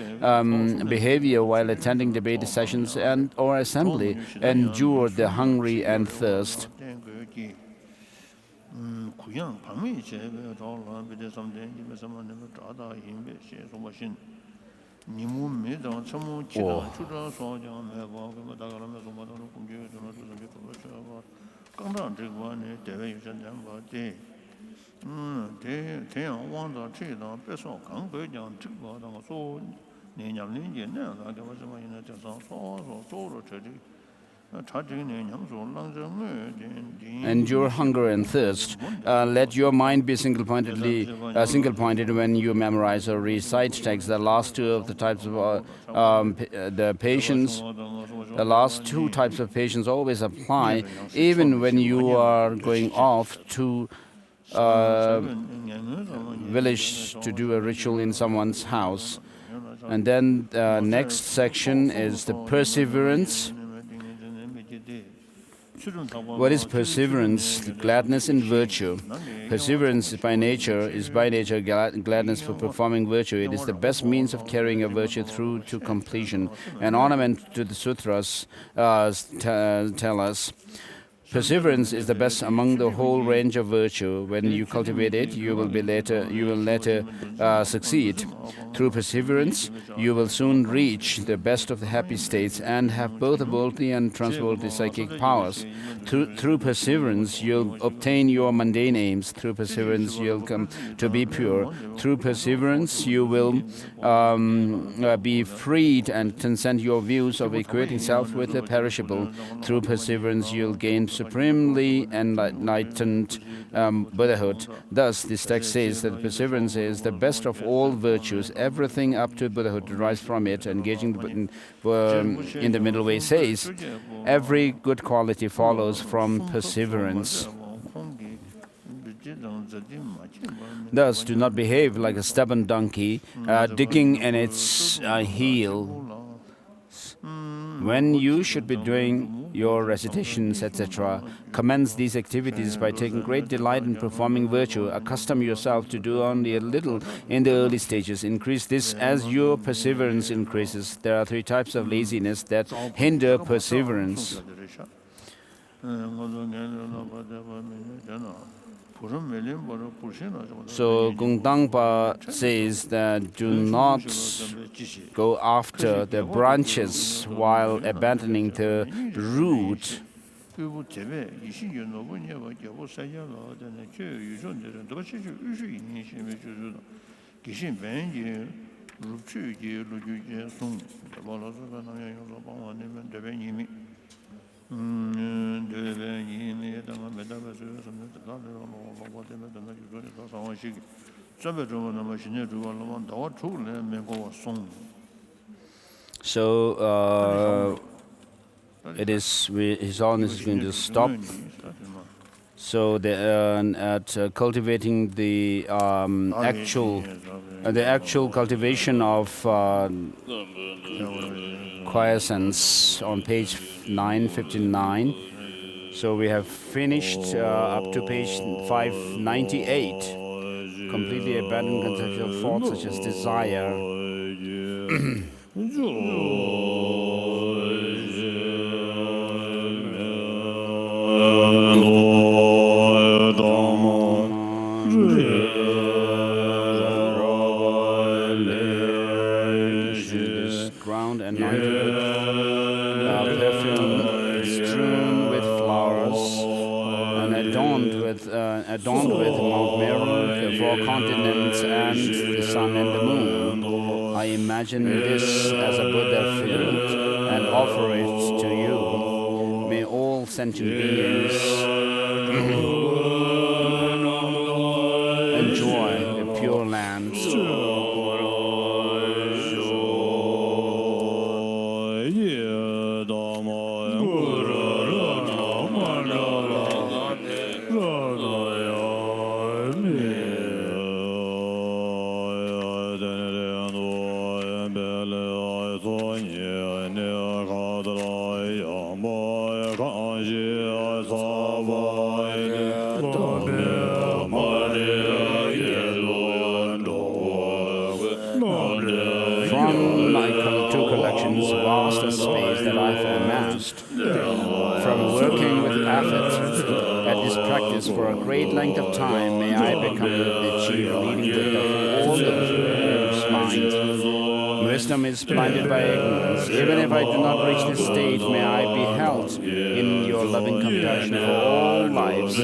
attending debate sessions and or assembly, endure the hungry and thirst. Endure hunger and thirst. Let your mind be single-pointed when you memorize or recite texts. The last 2 of the types of the last 2 types of patience always apply, even when you are going off to village to do a ritual in someone's house. And then next section is the perseverance. What is perseverance? The gladness in virtue. Perseverance is by nature gladness for performing virtue. It is the best means of carrying a virtue through to completion. An ornament to the sutras tell us. Perseverance is the best among the whole range of virtue. When you cultivate it, you will later succeed. Through perseverance, you will soon reach the best of the happy states and have both worldly and transworldly psychic powers. Through perseverance, you'll obtain your mundane aims. Through perseverance, you'll come to be pure. Through perseverance, you will be freed and transcend your views of equating self with the perishable. Through perseverance, you'll gain supremely enlightened Buddhahood. Thus, this text says that perseverance is the best of all virtues. Everything up to Buddhahood derives from it. Engaging in the middle way says, every good quality follows from perseverance. Thus, do not behave like a stubborn donkey, digging in its heel. When you should be doing your recitations, etc., commence these activities by taking great delight in performing virtue. Accustom yourself to do only a little in the early stages. Increase this as your perseverance increases. There are 3 types of laziness that hinder perseverance. So Gungdangpa says that do not go after the branches while abandoning the root. So his Holiness is going to stop. So at cultivating the actual cultivation of quiescence on page 959. So we have finished up to page 598. Completely abandoned conceptual thoughts such as desire. Ground anointed with perfume, strewn with flowers, and adorned with Mount Meru, the 4 continents, and the sun and the moon. I imagine this as a Buddha field and offer it to you. May all sentient beings enjoy the pure lands. Space that I've amassed from working with effort at this practice for a great length of time. May I become the chief leading Buddha for all those whose minds wisdom is blinded by ignorance. Even if I do not reach this state, may I be held in your loving compassion for all lives.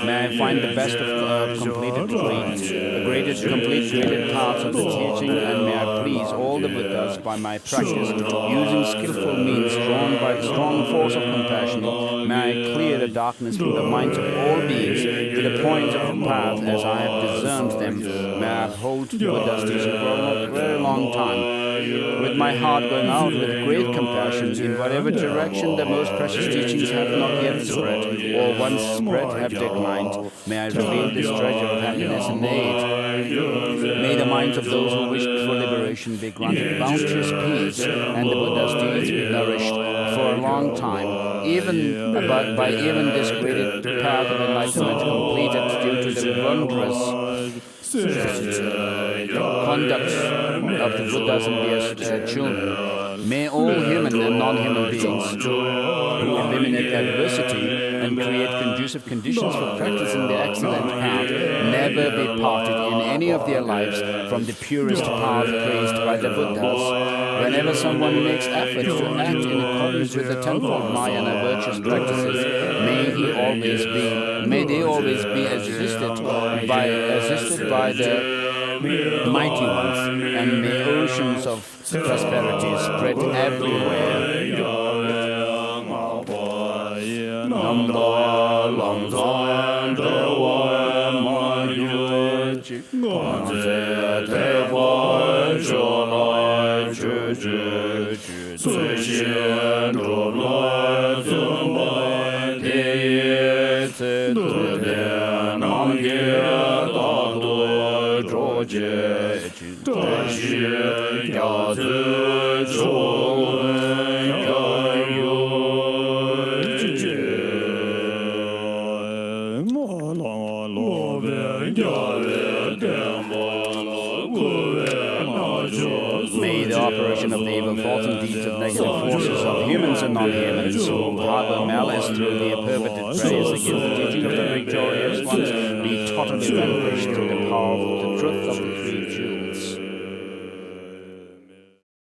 May I find the best of completed creeds, the greatest completed parts of the teaching, and may I please all the Buddhas by my practice, using skillful means drawn by the strong force of compassion. May I clear the darkness from the minds of all beings. to the points of the path as I have discerned them. May I hold Buddha's teaching for a very long time. With my heart going out with great compassion in whatever direction the most precious teachings have not yet spread, or once spread have declined, may I reveal this treasure of happiness and aid. May the minds of those who wish for liberation be granted bounteous peace, and the Buddha's deeds be nourished for a long time, even by even this great path of enlightenment completed due to the wondrous conduct of the Buddhas and their children. May all human and non-human beings who eliminate adversity and create conducive conditions for practicing the excellent path never be parted in any of their lives from the purest path praised by the Buddhas. Whenever someone makes effort to act in accordance with the tenfold Mahayana virtuous practices, may they always be assisted by the mighty ones, and may oceans of prosperity spread everywhere. May the operation of the evil thoughts and deeds of negative forces of humans and non-humans who harbor malice through their perverted praise against the teaching of the victorious ones be totally vanquished through the power of the truth of the three jewels.